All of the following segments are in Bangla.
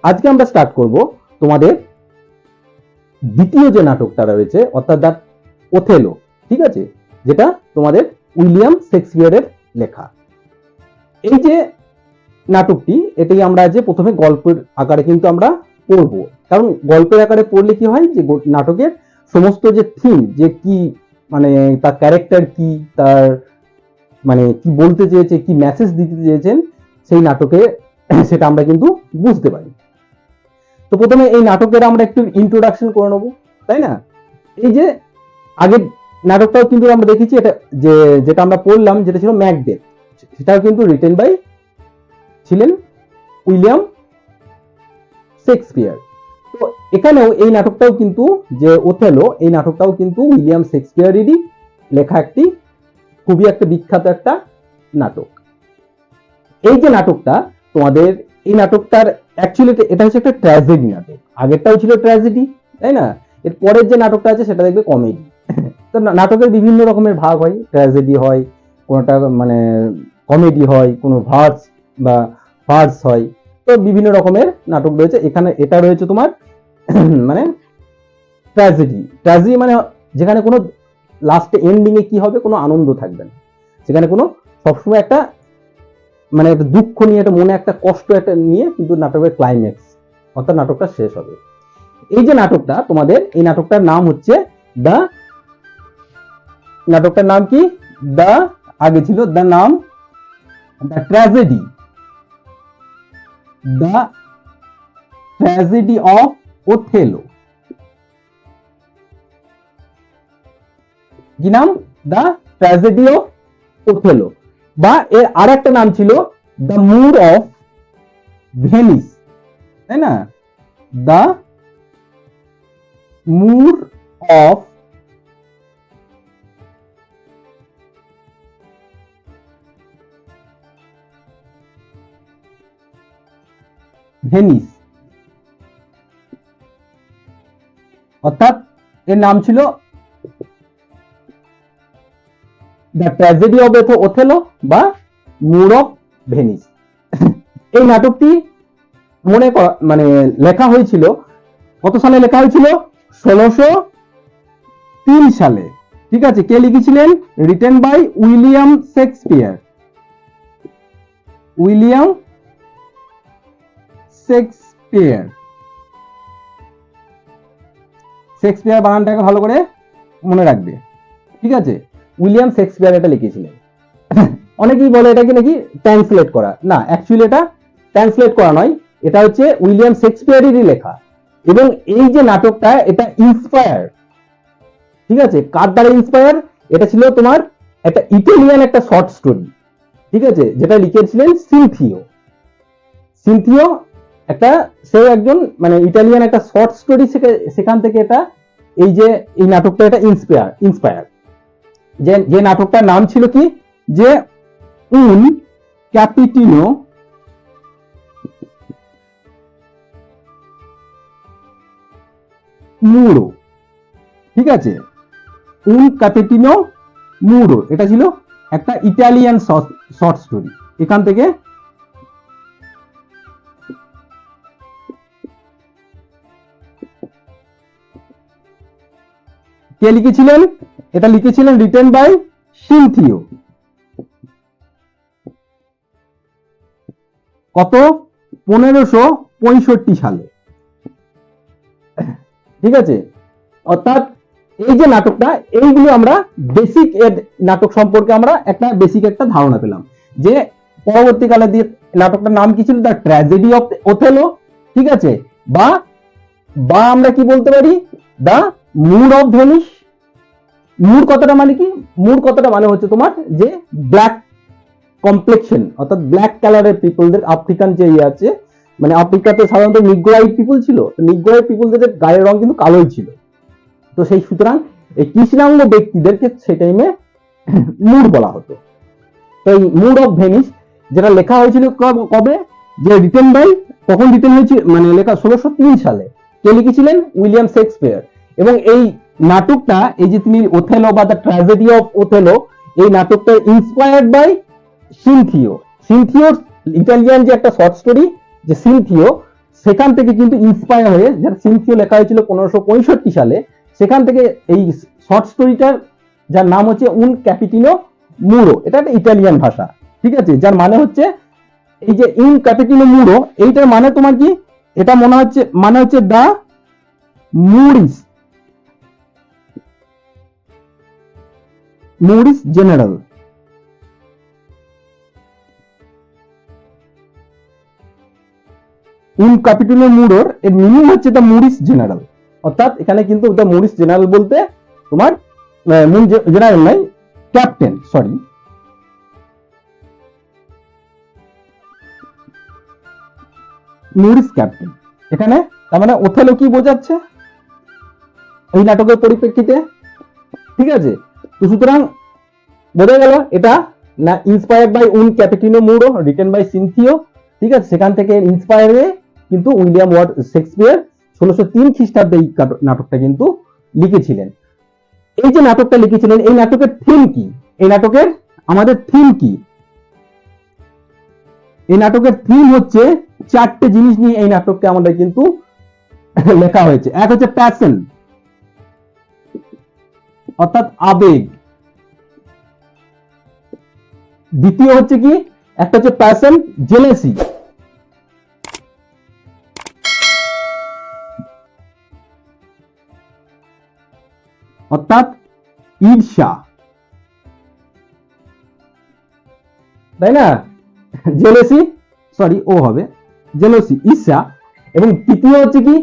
আজকে আমরা স্টার্ট করব তোমাদের দ্বিতীয় যে নাটকটা রয়েছে অর্থাৎ দ্য ওথেলো, ঠিক আছে, যেটা তোমাদের উইলিয়াম শেক্সপিয়ারের লেখা। এই যে নাটকটি, এটাই আমরা যে প্রথমে গল্পের আকারে কিন্তু আমরা পড়বো, কারণ গল্পের আকারে পড়লে কি হয় যে নাটকের সমস্ত যে থিম, যে কি মানে তার ক্যারেক্টার কি, তার মানে কি বলতে চেয়েছে, কি মেসেজ দিতে চেয়েছেন সেই নাটকে সেটা আমরা কিন্তু বুঝতে পারি। তো প্রথমে এই নাটকের আমরা একটু ইন্ট্রোডাকশন করে নেবো, তাই না? এই যে আগের নাটকটাও কিন্তু আমরা দেখেছি, এটা যেটা আমরা পড়লাম যেটা ছিল ম্যাকবেথ, সেটাও কিন্তু রিটেন বাই ছিলেন উইলিয়াম শেক্সপিয়ার। তো এখানেও এই নাটকটাও কিন্তু যে ওথেলো, এই নাটকটাও কিন্তু উইলিয়াম শেক্সপিয়ারেরই লেখা একটি খুবই একটা বিখ্যাত একটা নাটক। এই যে নাটকটা তোমাদের, এই নাটকটার অ্যাকচুয়ালি এটা হচ্ছে একটা ট্র্যাজেডি নাটক। আগেরটাও ছিল ট্র্যাজেডি, তাই না? এর পরের যে নাটকটা আছে সেটা দেখবে কমেডি। তো নাটকের বিভিন্ন রকমের ভাগ হয়, ট্র্যাজেডি হয়, কোনোটা মানে কমেডি হয়, কোনো ভার্স বা ফার্স হয়। তো বিভিন্ন রকমের নাটক রয়েছে। এখানে এটা রয়েছে তোমার মানে ট্র্যাজেডি। ট্র্যাজেডি মানে যেখানে কোনো লাস্টে এন্ডিং এ কি হবে, কোনো আনন্দ থাকবে না, সেখানে কোনো সবসময় একটা মানে একটা দুঃখ নিয়ে, একটা মনে একটা কষ্ট একটা নিয়ে কিন্তু নাটকের ক্লাইম্যাক্স অর্থাৎ নাটকটা শেষ হবে। এই যে নাটকটা তোমাদের, এই নাটকটার নাম হচ্ছে দ্য, নাটকটার নাম কি? দ্য, আগে ছিল দ্য নাম the tragedy, the tragedy of Othello. কি নাম? দ্য ট্র্যাজেডি অফ ওথেলো, বা এর আর একটা নাম ছিল দ্য মুর অফ ভেনিস, তাই না? দ্য মুর অফ ভেনিস, অর্থাৎ এর নাম ছিল দ্য ট্র্যাজেডি অফ ওথেলো বা মুর অফ ভেনিস। এই নাটকটি মনে মানে লেখা হয়েছিল কত সালে? লেখা হয়েছিল 1603 সালে, ঠিক আছে। কে লিখেছিলেন? Written by William Shakespeare. William Shakespeare, Shakespeare বানানটাকে ভালো করে মনে রাখবে, ঠিক আছে। উইলিয়াম শেক্সপিয়ার এটা লিখেছিলেন। অনেকেই বলে এটাকে নাকি ট্রান্সলেট করা, না, অ্যাকচুয়ালি এটা ট্রান্সলেট করা নয়, এটা হচ্ছে উইলিয়াম শেক্সপিয়ারেরই লেখা। এবং এই যে নাটকটা, এটা ইন্সপায়ার, ঠিক আছে। কার দ্বারা ইন্সপায়ার? এটা ছিল তোমার একটা ইটালিয়ান একটা শর্ট স্টোরি, ঠিক আছে, যেটা লিখেছিলেন সিনথিও। সিনথিও একটা, সেও একজন মানে ইটালিয়ান একটা শর্ট স্টোরি, সেখান থেকে এটা এই যে এই নাটকটা এটা ইন্সপায়ার। যে নাটকটার নাম ছিল কি? যে উন ক্যাপিটিনো মুরো, ঠিক আছে। উন ক্যাপিটিনো মুরো, এটা ছিল একটা ইটালিয়ান শর্ট স্টোরি। এখান থেকে কে লিখেছিলেন? এটা লিখেছিলেন রিটেন বাই সিনথিও। কত? 1565 সালে, ঠিক আছে। অর্থাৎ এই যে নাটকটা, এইগুলো আমরা বেসিক নাটক সম্পর্কে আমরা একটা বেসিক একটা ধারণা পেলাম, যে পরবর্তীকালে দিয়ে নাটকটার নাম কি ছিল? দ্য ট্র্যাজেডি অফ ওথেলো, ঠিক আছে। বা বা আমরা কি বলতে পারি? The Moor of Venice. Moor কথাটা মানে কি? মুর কথাটা মানে হচ্ছে তোমার যে ব্ল্যাক কমপ্লেক্সন, অর্থাৎ ব্ল্যাক কালারের পিপলদের, আফ্রিকান যে ইয়ে আছে, মানে আফ্রিকাতে সাধারণত নিগ্রোয়াইট পিপল ছিল, নিগ্রোয়াইট পিপলদের গায়ের রং কিন্তু কালোই ছিল। তো সেই সুতরাং এই কৃষ্ণাঙ্গ ব্যক্তিদেরকে সেই টাইমে মুর বলা হতো। তো এই মুর অফ ভেনিস যেটা লেখা হয়েছিল কবে? যে রিটেন বাই, কখন রিটেন হয়েছে মানে লেখা? 1603 সালে। কে লিখেছিলেন? William Shakespeare. এবং এই নাটকটা, এই যে তুমি ওথেলো বা দ্য ট্র্যাজেডি অফ ওথেলো, এই নাটকটা ইন্সপায়ার্ড বাই সিনথিও। সিনথিওর ইটালিয়ান যে একটা শর্ট স্টোরি, যে সিনথিও, সেখান থেকে কিন্তু ইন্সপায়ার হয়ে, যার সিনথিও লেখা হয়েছিল 1565 সালে, সেখান থেকে এই শর্ট স্টোরিটার যার নাম হচ্ছে উন ক্যাপিটিনো মুরো, এটা একটা ইটালিয়ান ভাষা, ঠিক আছে, যার মানে হচ্ছে এই যে উন ক্যাপিটিনো মুরো, এইটার মানে তোমার কি, এটা মানে হচ্ছে দা মুরিস জেনারেল। উন ক্যাপিটিনো মুরোর এর মিনিং হচ্ছে দ্য মুরিস জেনারেল, অর্থাৎ এখানে কিন্তু দ্য মুরিস জেনারেল বলতে তোমার জেনারেল নাই, ক্যাপ্টেন, সরি, মুরিস ক্যাপ্টেন। এখানে তার মানে ওথেলো কি বোঝাচ্ছে এই নাটকের পরিপ্রেক্ষিতে, ঠিক আছে। তো সুতরাং বোঝা গেল এটা না ইন্সপায়ার্ড বাই উন ক্যাপিটিনো মুরো, রিটেন বাই সিনথিও, ঠিক আছে। সেখান থেকে ইন্সপায়ার হয়ে কিন্তু উইলিয়াম ওয়ার্ড শেক্সপিয়ার 1603 খ্রিস্টাব্দে এই নাটকটা কিন্তু লিখেছিলেন। এই যে নাটকটা লিখেছিলেন, এই নাটকের থিম কি, এই নাটকের আমাদের থিম কি, এই নাটকের থিম হচ্ছে 4টে জিনিস নিয়ে এই নাটকটা আমাদের কিন্তু লেখা হয়েছে। এক হচ্ছে প্যাশন, অর্থাৎ আবেগ। দ্বিতীয় হচ্ছে কি, একটা হচ্ছে প্যাশন, জেলেসি, অর্থাৎ ঈর্ষা, তাই না, জেলেসি, সরি ও হবে জেলেসি, ঈর্ষা। এবং তৃতীয় হচ্ছে কি,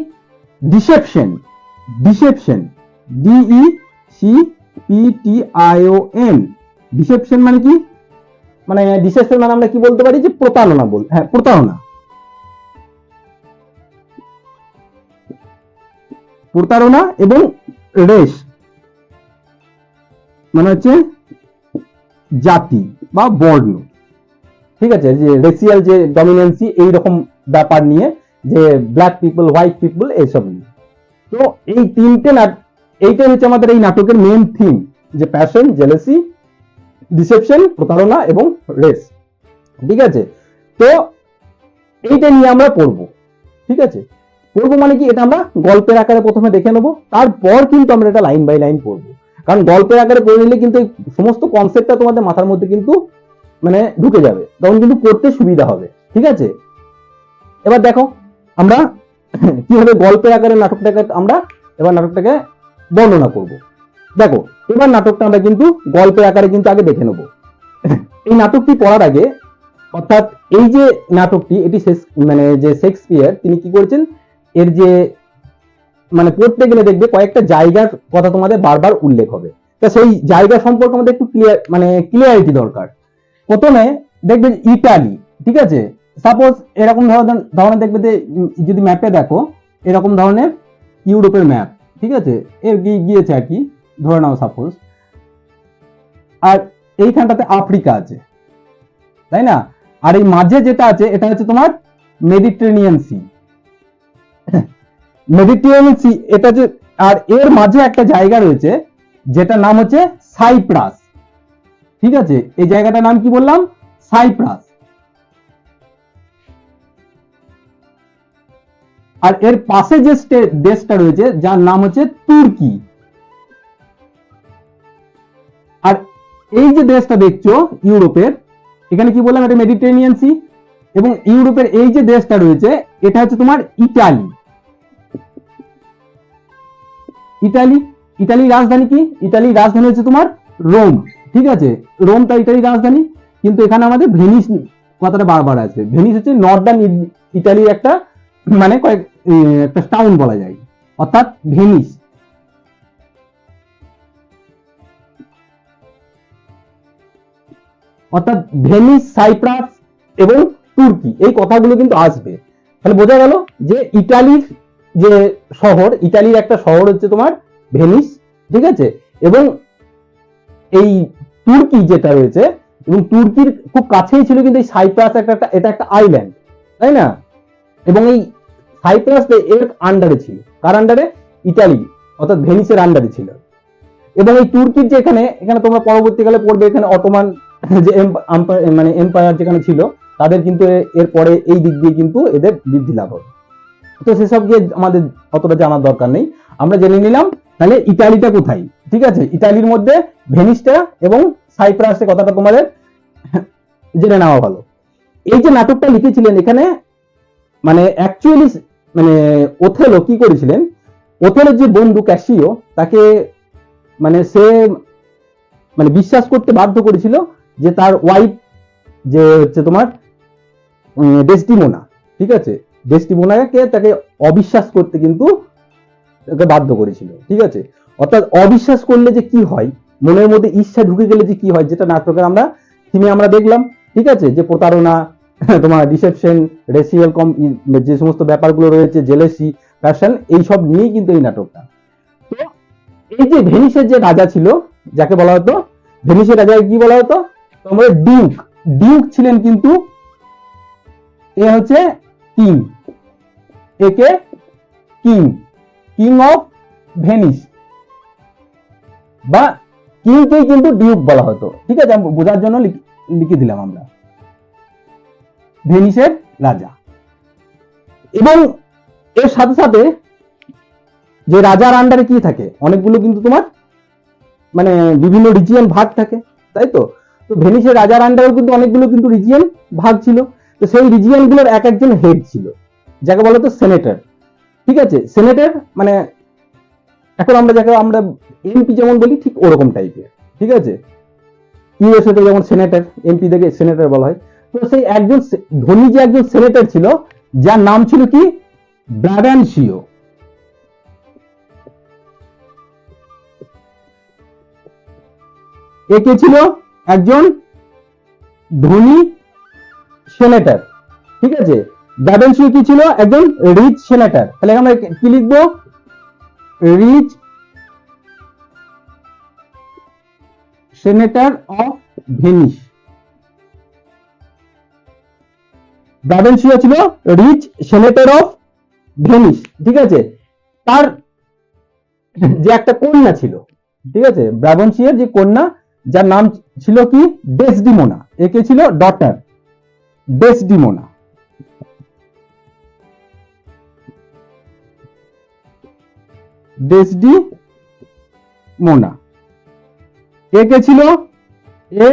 ডিসেপশন, ডিসেপশন, DECPTION, ডিসেপশন মানে কি, মানে ডিসেপশন মানে আমরা কি বলতে পারি, যে প্রতারণা, হ্যাঁ প্রতারণা, প্রতারণা। এবং রেস মানে হচ্ছে জাতি বা বর্ণ, ঠিক আছে, যে রেসিয়াল যে ডমিনেন্সি, এইরকম ব্যাপার নিয়ে, যে ব্ল্যাক পিপল, হোয়াইট পিপল, এইসব নিয়ে। তো এই তিনটে এইটাই হচ্ছে আমাদের এই নাটকের মেন থিম, যে প্যাশন, জেলেসি, ডিসেপশন, প্রতারণা এবং রেস, ঠিক আছে। তো এইটা নিয়ে আমরা পড়বো, ঠিক আছে। পড়বো মানে কি, এটা আমরা গল্পের আকারে প্রথমে দেখে নেবো, তারপর কিন্তু আমরা এটা লাইন বাই লাইন পড়বো, কারণ গল্পের আকারে পড়ে নিলে কিন্তু সমস্ত কনসেপ্টটা তোমাদের মাথার মধ্যে কিন্তু মানে ঢুকে যাবে, তখন কিন্তু পড়তে সুবিধা হবে, ঠিক আছে। এবার দেখো আমরা কিভাবে গল্পের আকারে নাটকটাকে আমরা এবার নাটকটাকে বর্ণনা করব। দেখো এবার নাটকটা আমরা কিন্তু গল্পের আকারে কিন্তু আগে দেখে নেব। এই নাটকটি পড়ার আগে, অর্থাৎ এই যে নাটকটি, এটি মানে যে শেক্সপিয়ার তিনি কি করেছেন, এর যে মানে পড়তে গেলে দেখবে কয়েকটা জায়গার কথা তোমাদের বারবার উল্লেখ হবে, তো সেই জায়গা সম্পর্কে আমাদের একটু ক্লিয়ারিটি দরকার। প্রথমে দেখবে ইটালি, ঠিক আছে, সাপোজ এরকম ধরনের দেখবে যে যদি ম্যাপে দেখো এরকম ধরনের ইউরোপের ম্যাপ, ঠিক আছে, এর গিয়েছে আর কি, ধরে নাও সাপোজ, আর এইখানটাতে আফ্রিকা আছে, তাই না, আর এই মাঝে যেটা আছে এটা হচ্ছে তোমার মেডিটেরিয়ান সি, মেডিটেরিয়ান সি, এটা যে, আর এর মাঝে একটা জায়গা রয়েছে যেটা নাম হচ্ছে সাইপ্রাস, ঠিক আছে, এই জায়গাটার নাম কি বললাম, সাইপ্রাস। আর এর পাশে যে দেশটা রয়েছে যার নাম হচ্ছে তুর্কি। আর এই যে দেশটা দেখছো ইউরোপের, এখানে কি বললাম, এটা মেডিটেরিয়ান সি, এবং ইউরোপের এই যে দেশটা রয়েছে এটা হচ্ছে তোমার ইটালি। ইটালি, ইটালির রাজধানী কি, ইটালির রাজধানী হচ্ছে তোমার রোম, ঠিক আছে, রোমটা ইটালির রাজধানী। কিন্তু এখানে আমাদের ভেনিস কথাটা বারবার আছে, ভেনিস হচ্ছে নর্দার্ন ইটালির একটা মানে একটা টাউন বলা যায়, অর্থাৎ ভেনিস। অর্থাৎ ভেনিস, সাইপ্রাস এবং তুর্কি, এই কথাগুলো কিন্তু আসবে। তাহলে বোঝা গেল যে ইটালির যে শহর, ইটালির একটা শহর হচ্ছে তোমার ভেনিস, ঠিক আছে, এবং এই তুর্কি যেটা রয়েছে, এবং তুর্কির খুব কাছেই ছিল কিন্তু এই সাইপ্রাস এটা একটা আইল্যান্ড, তাই না, এবং এই সাইপ্রাস এর আন্ডারে ছিল, কার আন্ডারে, ইটালি অর্থাৎ ভেনিসের আন্ডারে ছিল। এবং এই তুর্কির যে এখানে তোমরা পরবর্তীকালে পড়বে, এখানে অটোমান যে মানে এম্পায়ার যেখানে ছিল, তাদের কিন্তু এর পরে এই দিক দিয়ে কিন্তু এদের বৃদ্ধি লাভ হবে, তো সেসব গিয়ে আমাদের অতটা জানার দরকার নেই, আমরা জেনে নিলাম তাহলে ইতালিটা কোথায়। ঠিক আছে, ইতালির মধ্যে ভেনিসটা এবং সাইপ্রাসের কথাটা তোমাদের জেনে নেওয়া ভালো। এই যে নাটকটা লিখেছিলেন এখানে মানে অ্যাকচুয়ালি মানে ওথেলো কি করেছিলেন, ওথেলোর যে বন্ধু ক্যাসিও তাকে মানে সে মানে বিশ্বাস করতে বাধ্য করেছিল যে তার ওয়াইফ যে হচ্ছে তোমার ডেসটিমোনা, ঠিক আছে, ডেসটিমোনাকে তাকে অবিশ্বাস করতে কিন্তু তাকে বাধ্য করেছিল। ঠিক আছে, অর্থাৎ অবিশ্বাস করলে যে কি হয়, মনের মধ্যে ঈর্ষা ঢুকে গেলে যে কি হয়, যেটা নাটকের আমরা থিমে আমরা দেখলাম। ঠিক আছে, যে প্রতারণা, তোমার ডিসেপশন, রেসিয়াল যে সমস্ত ব্যাপারগুলো রয়েছে, জেলেসি, প্যাশন, এইসব নিয়েই কিন্তু এই নাটকটা। তো এই যে ভেনিসের যে রাজা ছিল, যাকে বলা হতো ভেনিসের রাজাকে কি বলা হতো, তোমার ডিউক। ডিউক ছিলেন কিন্তু এ হচ্ছে কিং, একে কিং, কিং অফ ভেনিস, বা কিংকেই কিন্তু ডিউক বলা হতো। ঠিক আছে, বোঝার জন্য লিখে দিলাম আমরা ভেনিসের রাজা। এবং এর সাথে সাথে যে রাজার আন্ডারে কি থাকে, অনেকগুলো কিন্তু তোমার মানে বিভিন্ন রিজিয়ন ভাগ থাকে, তাই তো। তো ভেনিসের রাজার আন্ডারেও কিন্তু অনেকগুলো কিন্তু রিজিয়ন ভাগ ছিল। তো সেই রিজিয়ন গুলোর এক একজন হেড ছিল, যাকে বলা হতো সেনেটর। ঠিক আছে, সেনেটর মানে এখন আমরা যাকে আমরা এমপি যেমন বলি, ঠিক ওরকম টাইপের। ঠিক আছে, ইউএসএ তে যেমন সেনেটর, এমপি থেকে সেনেটর বলা হয়। তো সেই একজন ধনী যে একজন সেনেটর ছিল, যার নাম ছিল কি ব্রাবেনশিও। এ কে ছিল একজন ধনী সেনেটর। ঠিক আছে, ব্রাবেনশিও কি ছিল একজন রিচ সেনেটর। তাহলে আমরা কি লিখবো, রিচ সেনেটর অফ ভেনিস। ব্রাবেনশিও ছিল রিচ সেনেটর অফ ভেনিস। ঠিক আছে, তার যে একটা কন্যা ছিল, ঠিক আছে, ব্রাবেনশিওর যে কন্যা, যার নাম ছিল কি ডেসডিমোনা, একে ছিল ডটার ডেসডিমোনা। ডেসডিমোনা একে ছিল এ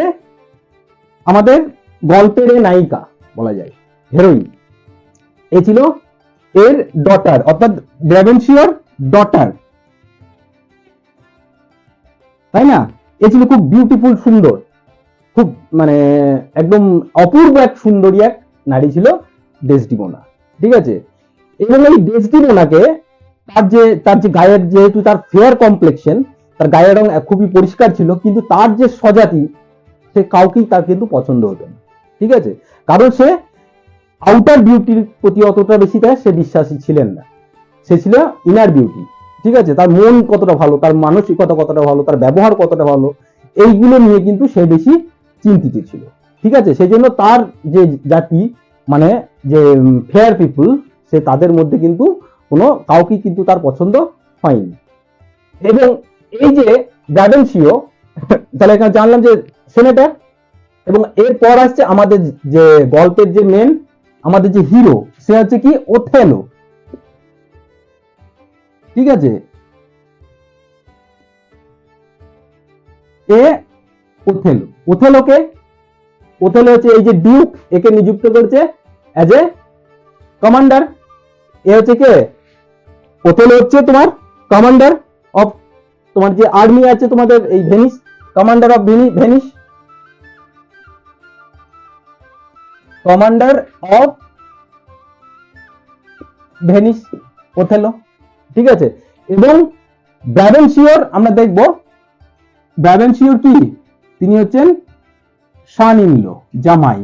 আমাদের গল্পের নায়িকা বলা যায়, হিরোইন। এ ছিল এর ডটার, অর্থাৎ ব্রাবেনশিওর ডটার, তাই না। এ ছিল খুব বিউটিফুল, সুন্দর, খুব মানে একদম অপূর্ব এক সুন্দরী এক নারী ছিল ডেসডিমোনা। ঠিক আছে, এবং এই ডেসডিমোনাকে তার যে গায়ের, যেহেতু তার ফেয়ার কমপ্লেক্সন, তার গায়ের রং খুবই পরিষ্কার ছিল, কিন্তু তার যে স্বজাতি, সে কাউকেই তার কিন্তু পছন্দ হতো না। ঠিক আছে, কারণ সে আউটার বিউটির প্রতি অতটা বেশি সে বিশ্বাসী ছিলেন না, সে ছিল ইনার বিউটি। ঠিক আছে, তার মন কতটা ভালো, তার মানসিকতা কতটা ভালো, তার ব্যবহার কতটা ভালো, এইগুলো নিয়ে কিন্তু সে বেশি চিন্তিত ছিল। ঠিক আছে, সেই জন্য তার যে জাতি মানে যে ফেয়ার পিপুল, সে তাদের মধ্যে কিন্তু কোনো কাউকে কিন্তু তার পছন্দ হয়নি। এবং এই যে ব্রাবেনশিও, তাহলে এখানে জানলাম যে সেনেটর। এবং এরপর আসছে আমাদের যে গল্পের যে মেন, আমাদের যে হিরো, সে হচ্ছে কি ওথেলো। ঠিক আছে, এ ওথেলো। ওথেলো হচ্ছে এই যে ডিউক, একে নিযুক্ত করেছে অ্যাজ এ কমান্ডার। এ হচ্ছে কে, ওথেলো হচ্ছে তোমার কমান্ডার অফ তোমার যে আর্মি আছে তোমাদের এই Venice, commander of Venice, commander of Venice Othello. ঠিক আছে, এবং ব্রাবেনশিওর আমরা দেখব, ব্রাবেনশিওর কি, তিনি হচ্ছেন সন ইন ল, জামাই,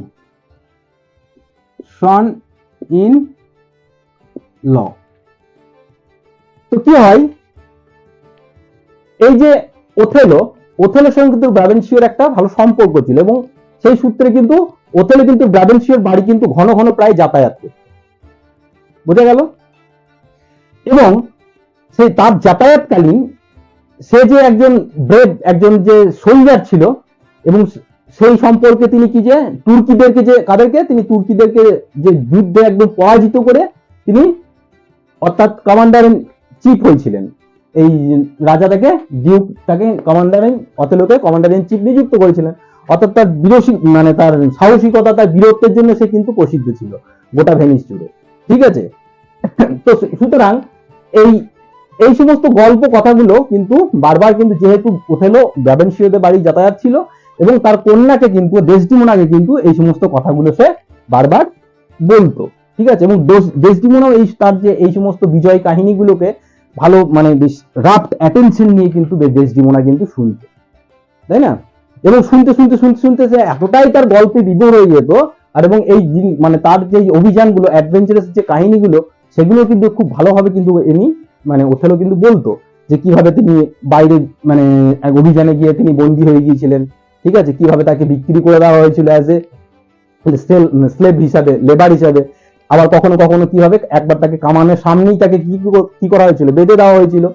সন ইন ল। তো কি হয়, এই যে ওথেলোর সঙ্গে কিন্তু ব্রাবেনশিওর একটা ভালো সম্পর্ক ছিল, এবং সেই সূত্রে কিন্তু ওথেলো কিন্তু ব্রাবেনশিওর বাড়ি কিন্তু ঘন ঘন প্রায় যাতায়াত করত, বোঝা গেল। এবং সেই তার যাতায়াতকালীন সে যে একজন ব্রেভ, একজন যে সোলজার ছিল, এবং সেই সম্পর্কে তিনি কি যে তুর্কিদেরকে, যে কাদেরকে, তিনি তুর্কিদেরকে যে যুদ্ধে একদম পরাজিত করে তিনি অর্থাৎ কমান্ডার ইন চিফ হয়েছিলেন। এই রাজাটাকে ডিউকটাকে কমান্ডার ইন অথেলোকে কমান্ডার ইন চিফ নিযুক্ত করেছিলেন। অর্থাৎ তার মানে তার সাহসিকতা, তার বীরত্বের জন্য সে কিন্তু প্রসিদ্ধ ছিল গোটা ভেনিস জুড়ে। ঠিক আছে, তো সুতরাং এই এই সমস্ত গল্প কথাগুলো কিন্তু বারবার কিন্তু, যেহেতু ওথেলো ব্রাবেনশীয়দের বাড়ি যাতায়াত ছিল এবং তার কন্যাকে কিন্তু ডেসডিমোনাকে কিন্তু এই সমস্ত কথাগুলো সে বারবার বলতো। ঠিক আছে, এবং ডেসডিমোনাও এই তার যে এই সমস্ত বিজয় কাহিনীগুলোকে ভালো মানে বেশ রাপ্ট অ্যাটেনশন নিয়ে কিন্তু ডেসডিমোনা কিন্তু শুনতো, তাই না? এবং শুনতে শুনতে শুনতে শুনতে সে এতটাই তার গল্পে বিভোর হয়ে যেত, আর এবং এই মানে তার যে অভিযানগুলো, অ্যাডভেঞ্চারাস যে কাহিনীগুলো, সেগুলো কিন্তু খুব ভালোভাবে কিন্তু এনি মানে ওথেলো কিন্তু বলতো যে কিভাবে তিনি বাইরে মানে এক অভিযানে গিয়ে তিনি বন্দী হয়ে গিয়েছিলেন। ঠিক আছে, কিভাবে তাকে বিক্রি করে দেওয়া হয়েছিল অ্যাজ এ স্লেভ হিসাবে, লেবার হিসাবে। আবার কখনো কখনো কিভাবে একবার তাকে কামানের সামনেই তাকে কি করা হয়েছিল, বেঁধে দেওয়া হয়েছিল,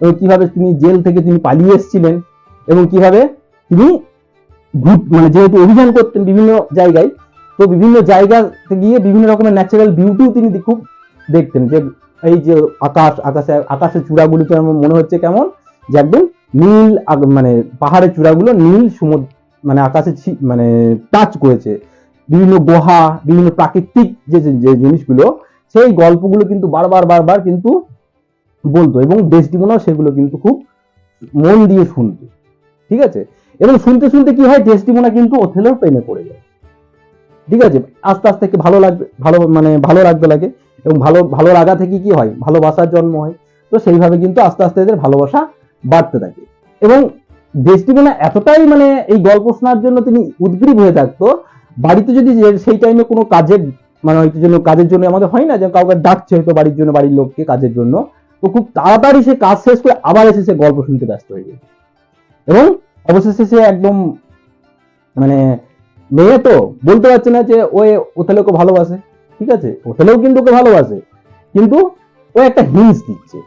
এবং কিভাবে তিনি জেল থেকে তিনি পালিয়ে এসেছিলেন, এবং কিভাবে তিনি মানে যেহেতু অভিযান করতেন বিভিন্ন জায়গায়, তো বিভিন্ন জায়গাতে গিয়ে বিভিন্ন রকমের ন্যাচারাল বিউটিও তিনি খুব দেখতেন। যে এই যে আকাশের চূড়াগুলোতে মনে হচ্ছে কেমন যে একদম নীল, মানে পাহাড়ের চূড়াগুলো নীল সমুদ্র মানে আকাশে মানে টাচ করেছে। বিভিন্ন গুহা, বিভিন্ন প্রাকৃতিক যে জিনিসগুলো, সেই গল্পগুলো কিন্তু বারবার বারবার কিন্তু বলতো, এবং ডেসডিমোনাও সেগুলো কিন্তু খুব মন দিয়ে শুনতো। ঠিক আছে, এবং শুনতে শুনতে কি হয়, ডেসডিমোনা কিন্তু ওথেলোর প্রেমে পড়ে যায়। ঠিক আছে, আস্তে আস্তে ভালো লাগতে লাগে, এবং ভালো লাগা থেকে কি হয়, ভালোবাসার জন্ম হয়। তো সেইভাবে কিন্তু আস্তে আস্তে এদের ভালোবাসা বাড়তে থাকে, এবং ডেসডিমোনা এতটাই মানে এই গল্প শোনার জন্য তিনি উদ্গ্রীব হয়ে থাকতো। বাড়িতে যদি সেই টাইমে কোনো কাজের মানে কাজের জন্য আমাদের হয় না যে কাউকে ডাকছে হয়তো বাড়ির জন্য, বাড়ির লোককে কাজের জন্য, তো খুব তাড়াতাড়ি সে কাজ শেষ করে আবার এসে সে গল্প শুনতে ব্যস্ত হয়ে যায়। এবং অবশেষে সে একদম মানে মেয়ে তো বলতে পারছে না যে ওথেলোকে ভালোবাসে। ঠিক আছে, ওথেলোও কিন্তু ওকে ভালোবাসে, কিন্তু ও একটা হিন্স দিচ্ছে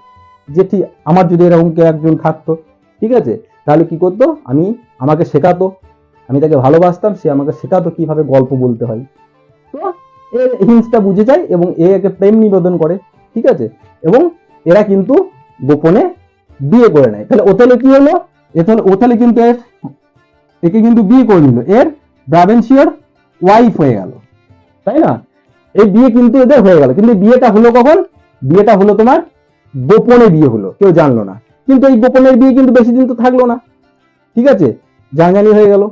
যে ঠিক আমার যদি এরকম কেউ একজন থাকতো, ঠিক আছে, তাহলে কি করতো, আমাকে শেখাতো, আমি তাকে ভালোবাসতাম, সে আমাকে শেখাতো কিভাবে গল্প বলতে হয়। তো এর হিন্সটা বুঝে যায় এবং একে প্রেম নিবেদন করে। ঠিক আছে, এবং এরা কিন্তু গোপনে বিয়ে করে নেয়। তাহলে ওথেলো কি হলো, ওথেলো কিন্তু একে কিন্তু বিয়ে করে নিল, এর ব্রাবেনশিয়ার ওয়াইফ হয়ে গেল, তাই না? এই বিয়ে কিন্তু এদের হয়ে গেল, কিন্তু বিয়েটা হলো কখন, বিয়েটা হলো তোমার গোপনে বিয়ে হলো, কেউ জানলো না। কিন্তু এই গোপনের বিয়ে কিন্তু বেশি দিন তো থাকলো না। ঠিক আছে, জানাজানি হয়ে গেল।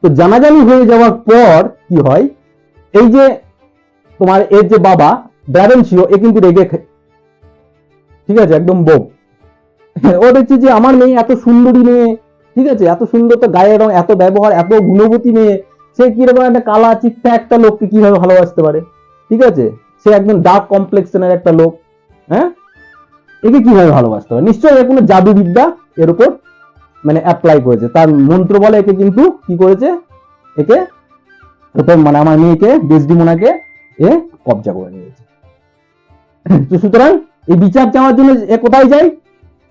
তো জানাজানি হয়ে যাওয়ার পর কি হয়, এই যে তোমার এর যে বাবা ব্রাবেনশিও, এ কিন্তু রেগে, ঠিক আছে, একদম বউ। ও দেখছি যে আমার মেয়ে এত সুন্দরী মেয়ে, ঠিক আছে, এত সুন্দর, তো গায়ের রং, এত ব্যবহার, এত গুণবতী মেয়ে, সে কিরকম একটা কালা চিত্তা একটা লোককে কিভাবে ভালোবাসতে পারে? ঠিক আছে, সে একদম ডার্ক কমপ্লেক্সনের একটা লোক, হ্যাঁ, একে কিভাবে ভালোবাসতে পারে? নিশ্চয়ই এর কোনো জাদুবিদ্যা এর উপর মানে অ্যাপ্লাই করেছে, তার মন্ত্র বলে একে কিন্তু কি করেছে, একে মানে আমার মেয়েকে ডেসডিমোনাকে এ কবজা করে নিয়েছে। তো সুতরাং এই বিচার চাওয়ার জন্য এ কোথায় যায়,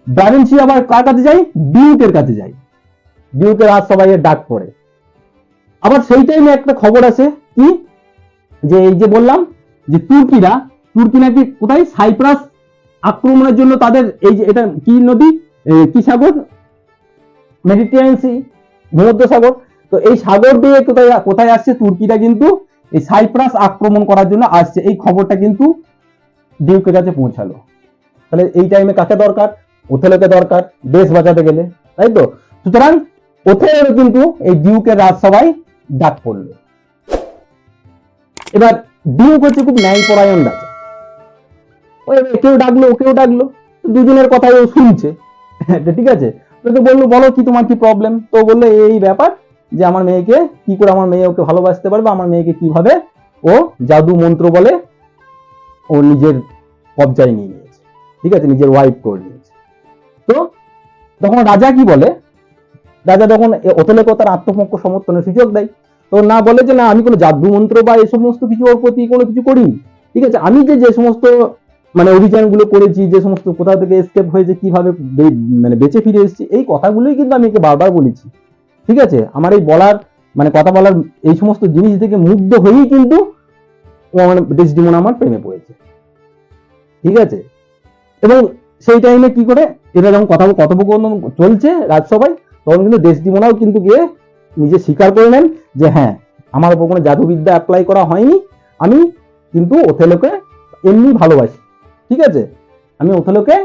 ব্রাবেনশি আবার কার কাছে যায়, ডিউকের কাছে যায়। ডিউকের রাজসভায় ডাক পড়ে। আবার সেই টাইমে একটা খবর আছে কি, যে এই যে বললাম যে তুর্কি নাকি কোথায় সাইপ্রাস আক্রমণের জন্য তাদের এই যে এটা কি নদী, কি সাগর, মেডিটেরিয়ান সি, ভূমধ্য সাগর। তো এই সাগর দিয়ে কোথায় আসছে, তুর্কিরা কিন্তু এই সাইপ্রাস আক্রমণ করার জন্য আসছে। এই খবরটা কিন্তু ডিউকের কাছে পৌঁছালো। তাহলে এই টাইমে কাকে দরকার, ওথেলোকে দরকার, দেশ বাঁচাতে গেলে, তাই তো? সুতরাং ওথেলো কিন্তু এই ডিউকের রাজসভায় ডাক পড়লো। এবার ডিউক হচ্ছে খুব ন্যায়পরায়ণ রাজা, ওই কেউ ডাকলো ওকেও ডাকলো, দুজনের কথাই ও শুনছে। ঠিক আছে, তোকে বললো বলো কি তোমার কি প্রবলেম, তো বললো এই ব্যাপার যে আমার মেয়েকে কি করে, আমার মেয়ে ওকে ভালোবাসতে পারবে, আমার মেয়েকে কিভাবে ও জাদু মন্ত্র বলে ও নিজের কবজায় নিয়ে নিয়েছে। ঠিক আছে, নিজের ওয়াইফ করে নিয়েছে। তো তখন রাজা কি বলে, রাজা তখন ওথেলোকে তার আত্মপক্ষ সমর্থনের সুযোগ দেয়। তো না বলে যে না, আমি কোনো জাদু মন্ত্র বা এই সমস্ত কিছু ওর প্রতি কোনো কিছু করিনি। ঠিক আছে, আমি যে সমস্ত মানে অভিযানগুলো করেছি, যে সমস্ত কোথা থেকে এসকেপ হয়েছে, কিভাবে মানে বেঁচে ফিরে এসেছি, এই কথাগুলোই কিন্তু আমি একে বারবার বলেছি। ঠিক আছে, আমার এই বলার মানে কথা বলার এই সমস্ত জিনিস থেকে মুগ্ধ হয়েই কিন্তু ও আমার ডেসডিমোনা আমার প্রেমে পড়েছে। ঠিক আছে, এবং সেই টাইমে কি করে এটা যখন কথোপকথন চলছে রাজসভায়, তখন কিন্তু ডেসডিমোনাও কিন্তু গিয়ে নিজে স্বীকার করে নেন যে হ্যাঁ, আমার উপর কোনো জাদুবিদ্যা অ্যাপ্লাই করা হয়নি, আমি কিন্তু ওথেলোকে এমনি ভালোবাসি, ঠিক আছে, আমি ওথেলোকে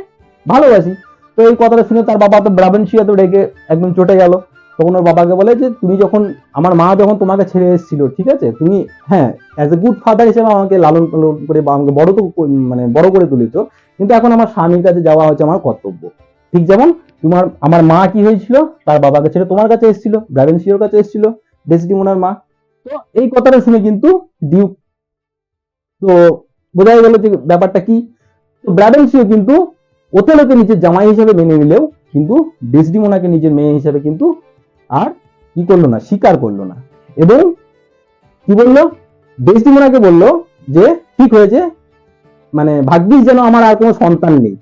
ভালোবাসি। তো এই কথাটা শুনে তার বাবা তো ব্রাবেনশিয়া তো রেগে একদম চটে গেল। তখন ওর বাবাকে বলে যে তুমি যখন, আমার মা যখন তোমাকে ছেড়ে এসেছিল, ঠিক আছে, তুমি হ্যাঁ অ্যাজ এ গুড ফাদার হিসেবে আমাকে লালন পালন করে বা আমাকে বড় তো মানে বড় করে তুলেছো, কিন্তু এখন আমার স্বামীর কাছে যাওয়া হচ্ছে আমার কর্তব্য। ঠিক যেমন আমার মা কি হয়েছিল, তার বাবাকে ছেড়ে তোমার কাছে এসেছিল, ব্রাবেনশিয়ার কাছে এসেছিল, ডেসডিমোনার মা। তো এই কথাটা শুনে কিন্তু ডিউক তো বোঝা গেল যে ব্যাপারটা কি। তো ব্রাবেনশিয়া কিন্তু ওথেলোকে নিজের জামাই হিসেবে মেনে নিলেও কিন্তু ডেসডিমোনাকে নিজের মেয়ে হিসেবে কিন্তু আর কি করলো না, স্বীকার করলো না। এবং কি বললো, ডেসডিমোনাকে বললো যে ঠিক হয়েছে, মানে ভাগ্যিস যেন আমার আর কোনো সন্তান নেই,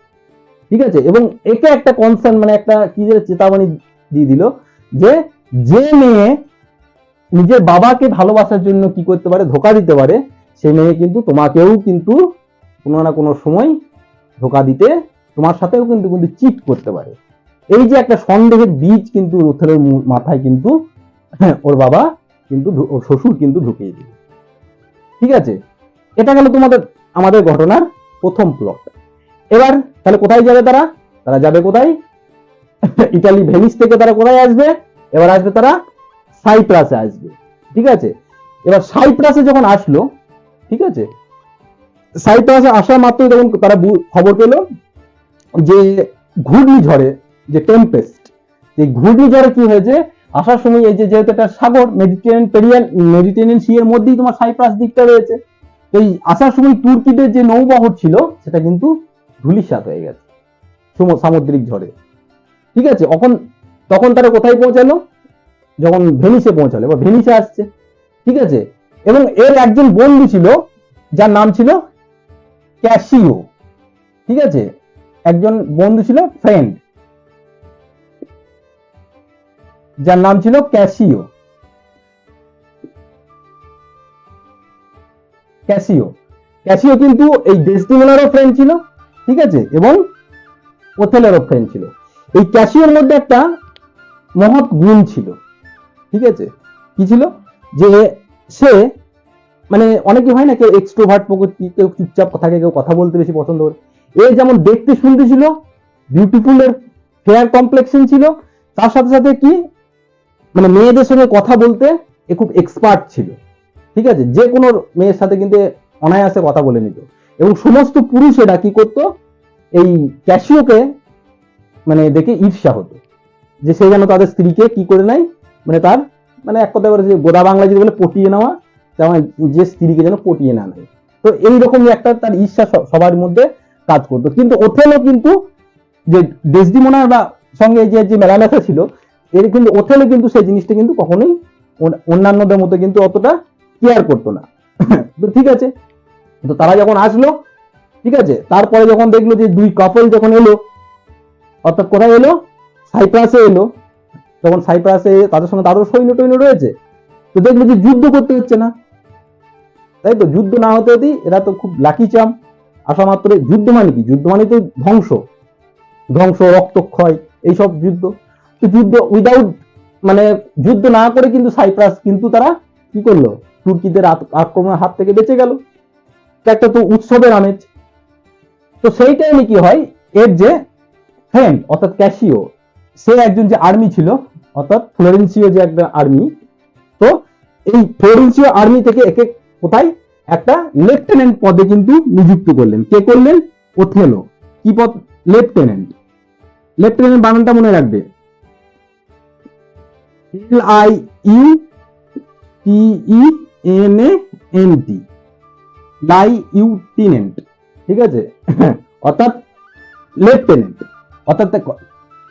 ঠিক আছে। এবং একে একটা কনসার্ন, মানে একটা কি যে চেতাবনী দিয়ে দিল যে যে মেয়ে নিজের বাবাকে ভালোবাসার জন্য কি করতে পারে, ধোকা দিতে পারে, সেই মেয়ে কিন্তু তোমাকেও কিন্তু কোনো না কোনো সময় ধোকা দিতে, তোমার সাথেও কিন্তু কিন্তু চিট করতে পারে। এই যে একটা সন্দেহের বীজ কিন্তু ওথেলোর মাথায় কিন্তু ওর বাবা কিন্তু ওর শ্বশুর কিন্তু ঢুকিয়ে দিল, ঠিক আছে। এটা গেল তোমাদের আমাদের ঘটনার প্রথম প্লট। এবার তাহলে কোথায় যাবে তারা, তারা যাবে কোথায়, ইতালি ভেনিস থেকে তারা কোথায় আসবে, এবার আসবে তারা সাইপ্রাসে আসবে, ঠিক আছে। এবার সাইপ্রাসে যখন আসলো, ঠিক আছে, সাইপ্রাসে আসা মাত্রই তখন তারা খবর পেল যে ঘূর্ণিঝড়ে, যে টেম্পেস্ট, যে ঘূর্ণিঝড়ে কি হয়েছে, আসার সময় এই যে যেহেতু একটা সাগর মেডিটেরিয়ান সি এর মধ্যেই তোমার সাইপ্রাস দিকটা রয়েছে, তো এই আসার সময় তুর্কিদের যে নৌবহর ছিল সেটা কিন্তু ধূলিসাৎ হয়ে গেছে সামুদ্রিক ঝড়ে, ঠিক আছে। তখন তারা কোথায় পৌঁছালো, যখন ভেনিসে পৌঁছালো, বা ভেনিসে আসছে, ঠিক আছে। এবং এর একজন বন্ধু ছিল যার নাম ছিল ক্যাসিও, ঠিক আছে, একজন বন্ধু ছিল, ফ্রেন্ড, যার নাম ছিল ক্যাসিও। ক্যাসিও কিন্তু এই ডেসডিমোনারও ফ্রেন্ড ছিল, ঠিক আছে, এবং ওথেলোরও ফ্রেন্ড ছিল। এই ক্যাসিওর মধ্যে একটা মহৎ গুণ ছিল, ঠিক আছে। কি ছিল, যে সে মানে অনেকে হয় না, কেউ এক্সট্রোভার্ট প্রকৃতি, কেউ চুপচাপ থাকে, কেউ কথা বলতে বেশি পছন্দ করে। এ যেমন দেখতে শুনতে ছিল বিউটিফুল, এর ফেয়ার কমপ্লেক্সন ছিল, তার সাথে সাথে কি মানে মেয়েদের সঙ্গে কথা বলতে এ খুব এক্সপার্ট ছিল, ঠিক আছে। যে কোনো মেয়ের সাথে কিন্তু অনায়াসে কথা বলে নিত। এবং সমস্ত পুরুষেরা কি করতো, এই ক্যাসিওকে মানে দেখে ঈর্ষা হতো, যে সে যেন তাদের স্ত্রীকে কি করে নেয়, মানে তার মানে এক কথা বলে যে গোদা বাংলা যদি বলে পটিয়ে নেওয়া, যেমন যে স্ত্রীকে যেন পটিয়ে না নেয়। তো এইরকমই একটা তার ঈর্ষা সবার মধ্যে কাজ করতো। কিন্তু ওথেলো কিন্তু যে ডেসডিমোনার বা সঙ্গে যে মেলামেশা ছিল, এর কিন্তু ওথেলো কিন্তু সেই জিনিসটা কিন্তু কখনোই অন্যান্যদের মতো কিন্তু অতটা কেয়ার করতো না। তো ঠিক আছে, তো তারা যখন আসলো, ঠিক আছে, তারপরে যখন দেখলো যে দুই কাপল যখন এলো, অর্থাৎ কোথায় এলো, সাইপ্রাসে এলো, তখন সাইপ্রাসে তাদের সঙ্গে তারও সৈন্য টৈন্য রয়েছে, তো দেখলো যে যুদ্ধ করতে হচ্ছে না, তাই তো, যুদ্ধ না হতে হতেই এরা তো খুব লাকি চাম, আসা মাত্র যুদ্ধ মানে কি, যুদ্ধ মানে তো ধ্বংস, রক্তক্ষয়, এইসব যুদ্ধ। তো যুদ্ধ উইদাউট মানে যুদ্ধ না করে কিন্তু সাইপ্রাস কিন্তু তারা কি করলো, তুর্কিদের আক্রমণের হাত থেকে বেঁচে গেল। একটা তো উৎসবের আমেজ। তো সেই টাইমে কি হয়, এর যে ফ্রেন্ড অর্থাৎ ক্যাসিও, সে একজন যে আর্মি ছিল, অর্থাৎ ফ্লোরেন্সিও যে একটা আর্মি, তো এই ফ্লোরেন্সিও আর্মি থেকে একে কোথায় একটা লেফটেন্যান্ট পদে কিন্তু নিযুক্ত করলেন। কে করলেন, ওথেলো। কি পদ, লেফটেন্যান্ট। লেফটেন্যান্ট বানানটা মনে রাখবে, LIUTENANT, লাইউটেন্যান্ট, ঠিক আছে। অর্থাৎ লেফটেন্যান্ট, অর্থাৎ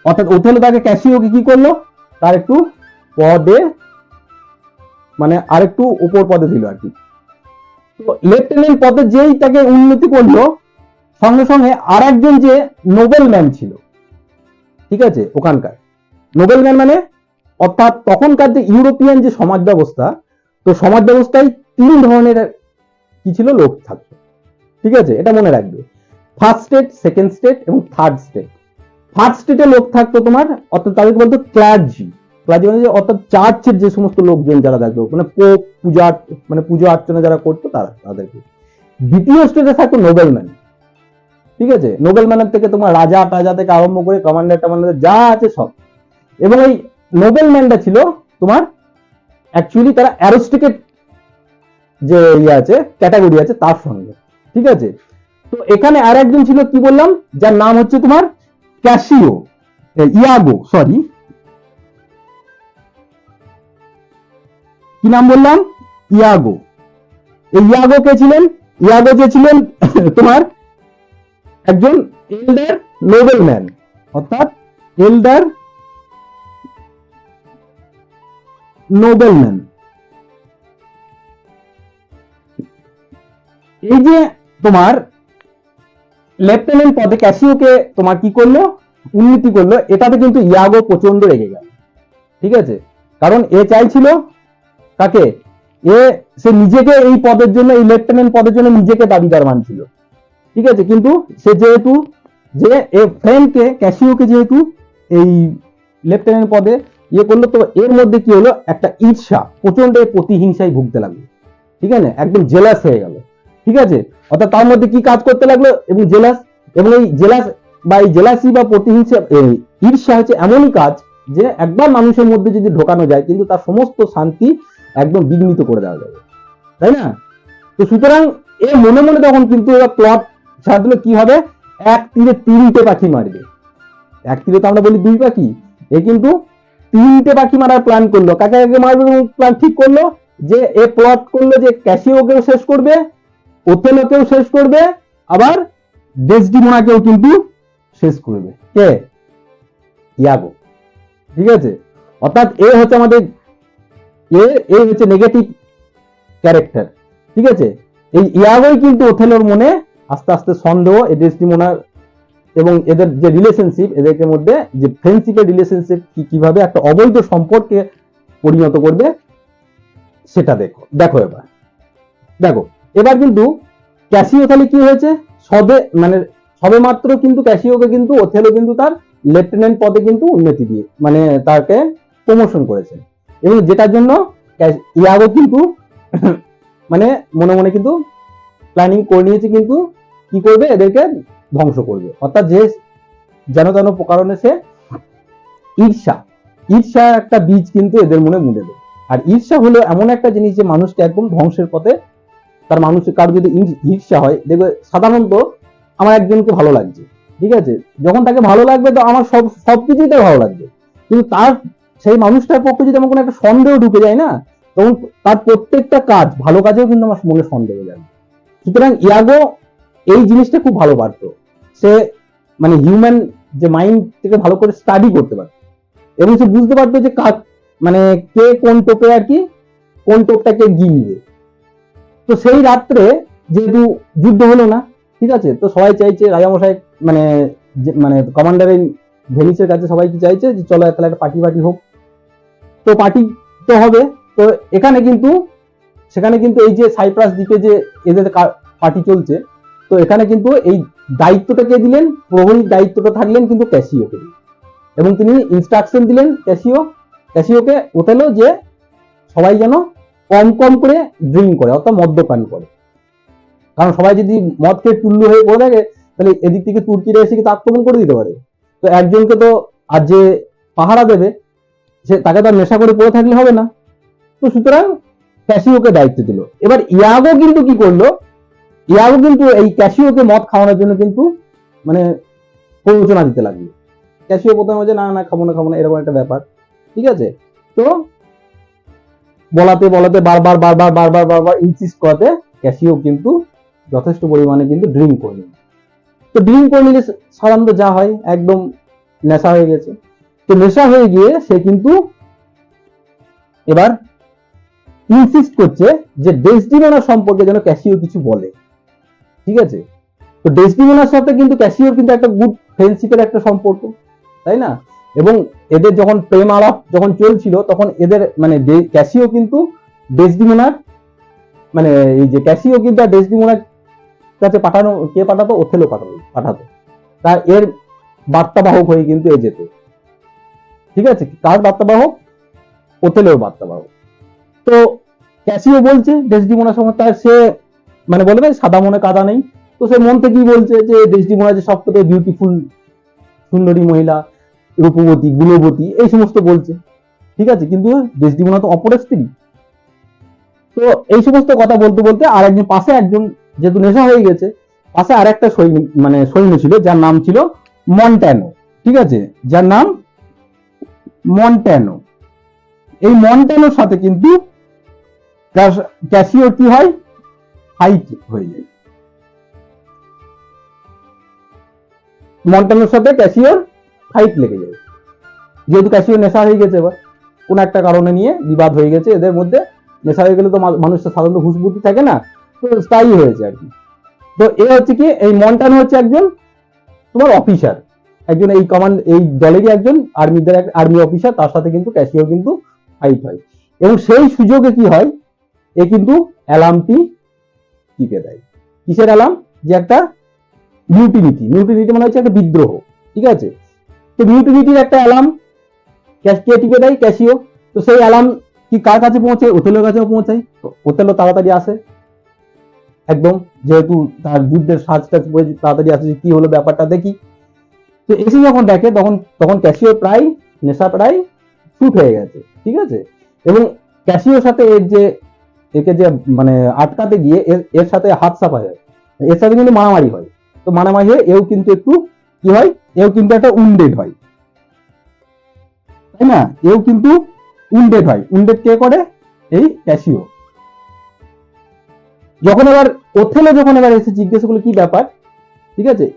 অর্থাৎ ওথেলো তাকে ক্যাসিওকে কি করলো, তার একটু পদে মানে আরেকটু উপর পদে দিল আর কি। তো লেফটেন্যান্ট পদে যেই তাকে উন্নতি করলো, সঙ্গে সঙ্গে আর একজন যে নোবেলম্যান ছিল, ঠিক আছে, ওখানকার নোবেলম্যান মানে অর্থাৎ তখনকার যে ইউরোপিয়ান যে সমাজ ব্যবস্থা, তো সমাজ ব্যবস্থায় তিন ধরনের কি ছিল, লোক থাকতো, ঠিক আছে, এটা মনে রাখবে। ফার্স্ট স্টেট, সেকেন্ড স্টেট এবং থার্ড স্টেট। ফার্স্ট স্টেটে লোক থাকতো তোমার, অর্থাৎ তাদেরকে বলতো ক্লার্জি। ক্লার্জি মানে অর্থাৎ চার্চের যে সমস্ত লোকজন যারা থাকতো, মানে পোপ, পূজা, মানে পুজো অর্চনা যারা করতো তাদেরকে। দ্বিতীয় স্টেটে থাকতো নোবেলম্যান। ঠিক আছে, নোবেলম্যানের থেকে তোমার রাজা টাজা থেকে আরম্ভ করে কমান্ডার টমান্ডার যা আছে সব। এবং এই নোবেলম্যানটা ছিল তোমার অ্যাকচুয়ালি তারা অ্যারিস্টকেট যে ইয়ে আছে, ক্যাটাগরি আছে তার সঙ্গে। ঠিক আছে, তো এখানে আর একজন ছিল কি বললাম, যার নাম হচ্ছে তোমার ক্যাসিও, ইয়াগো, সরি কি নাম বললাম, ইয়াগো। এই ইয়াগো কে ছিলেন? ইয়াগো যে ছিলেন তোমার একজন এল্ডার নোবেলম্যান, অর্থাৎ এল্ডার নোবেলম্যান। এই যে তোমার লেফটেন্যান্ট পদে ক্যাসিওকে তোমার কি করলো, উন্নতি করলো, এটাতে কিন্তু ইয়াগো প্রচন্ড রেগে গেল। ঠিক আছে, কারণ এ চাইছিল কাকে, সে নিজেকে এই পদের জন্য, এই লেফটেন্যান্ট পদের জন্য নিজেকে দাবিদার মানছিল। ঠিক আছে, কিন্তু সে যেহেতু যে ফ্রেন্ডকে, ক্যাসিওকে যেহেতু এই লেফটেন্যান্ট পদে ইয়ে করলো, তো এর মধ্যে কি হলো, একটা ঈর্ষা, প্রচন্ড প্রতিহিংসায় ভুগতে লাগলো। ঠিক আছে, একদম জেলাস হয়ে গেল। ঠিক আছে, অর্থাৎ তার মধ্যে কি কাজ করতে লাগলো, এবং জেলাস, এবং এই জেলাস বা এই জেলাসি বা প্রতিহিংসা, ঈর্ষা হচ্ছে এমনই কাজ যে একবার মানুষের মধ্যে যদি ঢোকানো যায়, কিন্তু তার সমস্ত শান্তি একদম বিঘ্নিত করে দেওয়া যাবে, তাই না? তো সুতরাং এ মনে মনে তখন কিন্তু এরা প্লট ছাড় দিলে কি হবে, এক তীরে তিনটে পাখি মারবে। এক তীরে তো আমরা বলি দুই পাখি, এ কিন্তু তিনটে পাখি মারার প্ল্যান করলো। কাকে কাকে মারবে প্ল্যান ঠিক করলো, যে এ প্লট করলো যে ক্যাসিওকেও শেষ করবে, ওথেলোকেও শেষ করবে, আবার ডেসডিমোনাকেও কিন্তু শেষ করবে। কে? ইয়াগো। ঠিক আছে, অর্থাৎ এ হচ্ছে আমাদের এ হচ্ছে নেগেটিভ ক্যারেক্টার। ঠিক আছে, এই ইয়াগোই কিন্তু ওথেলোর মনে আস্তে আস্তে সন্দেহ, এই ডেসডিমোনার এবং এদের যে রিলেশনশিপ, এদের মধ্যে যে ফ্রেন্ডশিপের রিলেশনশিপ কিভাবে একটা অবৈধ সম্পর্কে পরিণত করবে সেটা দেখো। দেখো এবার কিন্তু ক্যাসিও তাহলে কি হয়েছে, সবে মাত্র কিন্তু ক্যাসিওকে কিন্তু ওথেলো কিন্তু তার লেফটেন্যান্ট পদে কিন্তু উন্নতি দিয়ে, মানে তাকে প্রমোশন করেছে, এবং যেটার জন্য ইয়াগো কিন্তু মানে মনে মনে কিন্তু প্ল্যানিং করে নিয়েছে, কিন্তু কি করবে, এদেরকে ধ্বংস করবে। অর্থাৎ যে যেন তেন প্রকারণে সে ঈর্ষা একটা বীজ কিন্তু এদের মনে মুড়ে দেবে। আর ঈর্ষা হলো এমন একটা জিনিস যে মানুষকে একদম ধ্বংসের পথে, তার মানুষের কারো যদি ঈর্ষা হয়, দেখবে সাধারণত আমার একজনকে ভালো লাগছে, ঠিক আছে, যখন তাকে ভালো লাগবে তো আমার সবকিছুই তার ভালো লাগবে, কিন্তু তার সেই মানুষটার পক্ষে যদি আমার কোনো একটা সন্দেহ ঢুকে যায় না, তখন তার প্রত্যেকটা কাজ, ভালো কাজেও কিন্তু আমার মনে সন্দেহ যাবে। সুতরাং ইয়াগো এই জিনিসটা খুব ভালো পারত, সে মানে হিউম্যান যে মাইন্ড থেকে ভালো করে স্টাডি করতে পারত, এবং সে বুঝতে পারতো যে মানে কে কোন টোপে আর কি, কোন টোপটাকে গিলবে। তো সেই রাত্রে যেহেতু যুদ্ধ হলো না, ঠিক আছে, তো সবাই চাইছে, রাজামশাই মানে মানে কমান্ডারের ভেনিসের কাছে সবাই কি চাইছে যে চলো তাহলে একটা পার্টি হোক। তো পার্টি তো হবে, তো সেখানে কিন্তু এই যে সাইপ্রাস দ্বীপে যে এদের পার্টি চলছে, তো এখানে কিন্তু এই দায়িত্বটা কে দিলেন, প্রহরীর দায়িত্বটা থাকলেন কিন্তু ক্যাসিওকে, এবং তিনি ইনস্ট্রাকশন দিলেন ক্যাসিওকে ওথেলো যে সবাই যেন কম কম করে ড্রিঙ্ক করে, অর্থাৎ মদ্যপান করে, কারণ সবাই যদি মদ খেয়ে টুল্লু হয়ে পড়ে থাকে, তাহলে এদিক থেকে তুর্কিরা এসে কিন্তু আক্রমণ করে দিতে পারে। তো একজনকে তো আর যে পাহারা দেবে, তাকে তো নেশা করে পড়ে থাকলে হবে না, তো সুতরাং ক্যাসিওকে দায়িত্ব দিল। এবার ইয়াগো কিন্তু কি করলো, ইয়াগো কিন্তু এই ক্যাসিওকে মদ খাওয়ানোর জন্য কিন্তু মানে প্ররোচনা দিতে লাগলো। ক্যাসিও প্রথমে যে না খাবো না এরকম একটা ব্যাপার, ঠিক আছে, তো বলাতে বারবার ইনসিস্ট করাতে ক্যাসিও কিন্তু যথেষ্ট পরিমাণে কিন্তু ড্রিঙ্ক করে নিল। তো ড্রিঙ্ক করে নিলে সাধারণত যা হয়, একদম নেশা হয়ে গেছে। তো নেশা হয়ে গিয়ে সে কিন্তু এবার ইনসিস্ট করছে যে ডেসডিমোনা সম্পর্কে যেন ক্যাসিও কিছু বলে। ঠিক আছে, তো ডেসডিমোনার সাথে কিন্তু ক্যাসিওর কিন্তু একটা গুড ফ্রেন্ডশিপের একটা সম্পর্ক, তাই না? এবং এদের যখন প্রেম আলাপ যখন চলছিল, তখন এদের মানে ক্যাসিও কিন্তু ডেসডিমোনার মানে এই যে ক্যাসিও কিন্তু আর ডেসডিমোনার কাছে পাঠানো, কে পাঠাতো? ওথেলো পাঠাতো। তা এর বার্তাবাহক হয়ে কিন্তু এ যেত, ঠিক আছে? কার বার্তাবাহক? ওথেলোর বার্তাবাহক। তো ক্যাসিও বলছে ডেসডিমোনার সময়, তার সে মানে বলে না সাদা মনে কাদা নেই, তো সে মন থেকেই বলছে যে ডেসডিমোনা যে সব থেকে বিউটিফুল, সুন্দরী মহিলা, রূপবতী, গুণবতী, এই সমস্ত বলছে, ঠিক আছে? কিন্তু ডেসডিমোনা তো অপরের স্ত্রী। তো এই সমস্ত কথা বলতে বলতে আর একজন পাশে, একজন যেহেতু নেশা হয়ে গেছে, পাশে আর একটা সৈন্য ছিল যার নাম ছিল মন্ট্যানো, ঠিক আছে? যার নাম মন্ট্যানো। এই মন্ট্যানোর সাথে কিন্তু ক্যাসিওর কি হয়? ফাইট হয়ে যায়। মন্ট্যানোর সাথে ক্যাসিওর ফাইট লেগে যায়, যেহেতু ক্যাসিওর নেশা হয়ে গেছে, এবার কোন একটা কারণে নিয়ে বিবাদ হয়ে গেছে এদের মধ্যে। নেশা হয়ে গেলে তো মানুষের সাধারণত হুঁশ বুদ্ধি থাকে না, তো স্থায়ী হয়েছে আর কি। তো এ হচ্ছে কি, এই মন্টানো হচ্ছে একজন তোমার অফিসার, একজন এই কমান্ড, এই দলেরই একজন আর্মি অফিসার, তার সাথে কিন্তু ক্যাসিওর কিন্তু ফাইট হয়। এবং সেই সুযোগে কি হয়, এ কিন্তু অ্যালার্মটি টিপে দেয়। কিসের অ্যালার্ম? যে একটা মিউটিনিটি মানে হচ্ছে একটা বিদ্রোহ, ঠিক আছে? তো মিউটিনিটির একটা অ্যালার্ম কে টিপে দেয়? ক্যাসিও। তো সেই অ্যালার্ম কি কার কাছে পৌঁছে? ওথেলোর কাছেও পৌঁছায়। ওথেলো তাড়াতাড়ি আসে একদম, যেহেতু তার যুদ্ধের সাজটা তাড়াতাড়ি আসে, কি হলো ব্যাপারটা দেখি। তো এসে যখন দেখে, তখন ক্যাসিও নেশা প্রায় শুট হয়ে গেছে, ঠিক আছে? এবং ক্যাসিওর সাথে একে যে মানে আটকাতে গিয়ে এর সাথে হাত সাফা হয়, এর সাথে কিন্তু মারামারি হয়। তো মারামারি হয়ে এও কিন্তু একটু কি হয়, এও কিন্তু একটা উন্ডেড হয়, তাই না? এও কিন্তু উন্ডেড হয়। উন্ডেড কে করে? এই ক্যাসিও। যখন এবার ওথেলো এসে জিজ্ঞেস করলো কি ব্যাপার, ঠিক আছে?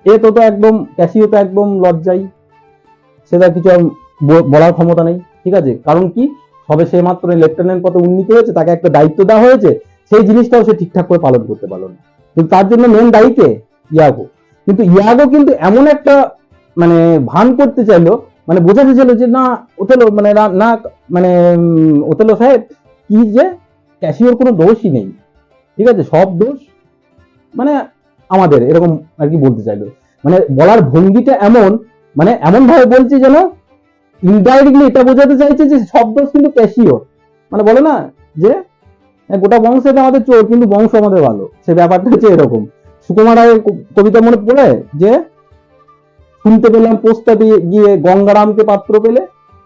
এ তো একদম, ক্যাসিও তো একদম লজ্জাই, সেটা কিছু বলার ক্ষমতা নেই, ঠিক আছে? কারণ কি, সবে সে মাত্র লেফটেন্যান্ট পদে উন্নীত হয়েছে, তাকে একটা দায়িত্ব দেওয়া হয়েছে, সেই জিনিসটাও সে ঠিকঠাক করে পালন করতে পারলো না। কিন্তু তার জন্য মেন দায়ী কে? ইয়াগো। কিন্তু ইয়াগো কিন্তু এমন একটা মানে ভান করতে চাইলো, মানে বোঝাতে চাইলো যে না ওথেলো মানে না মানে ওথেলো সাহেব, কি যে ক্যাসিওর কোনো দোষই নেই, ঠিক আছে? সব দোষ মানে আমাদের, এরকম আর কি বলতে চাইলো। মানে বলার ভঙ্গিটা এমন, মানে এমন ভাবে বলছে যেন ইনডাইরেক্টলি এটা বোঝাতে চাইছে যে সব দোষ কিন্তু ক্যাসিওর। মানে বলে না যে গোটা বংশ এটা আমাদের চোর, কিন্তু বংশ আমাদের ভালো, সে ব্যাপারটা হচ্ছে এরকম। সুকুমার রায়ের কবিতা মনে পড়ে যে শুনতে পেলাম পোস্তাতে গিয়ে গঙ্গারামকে পাত্র পেলে,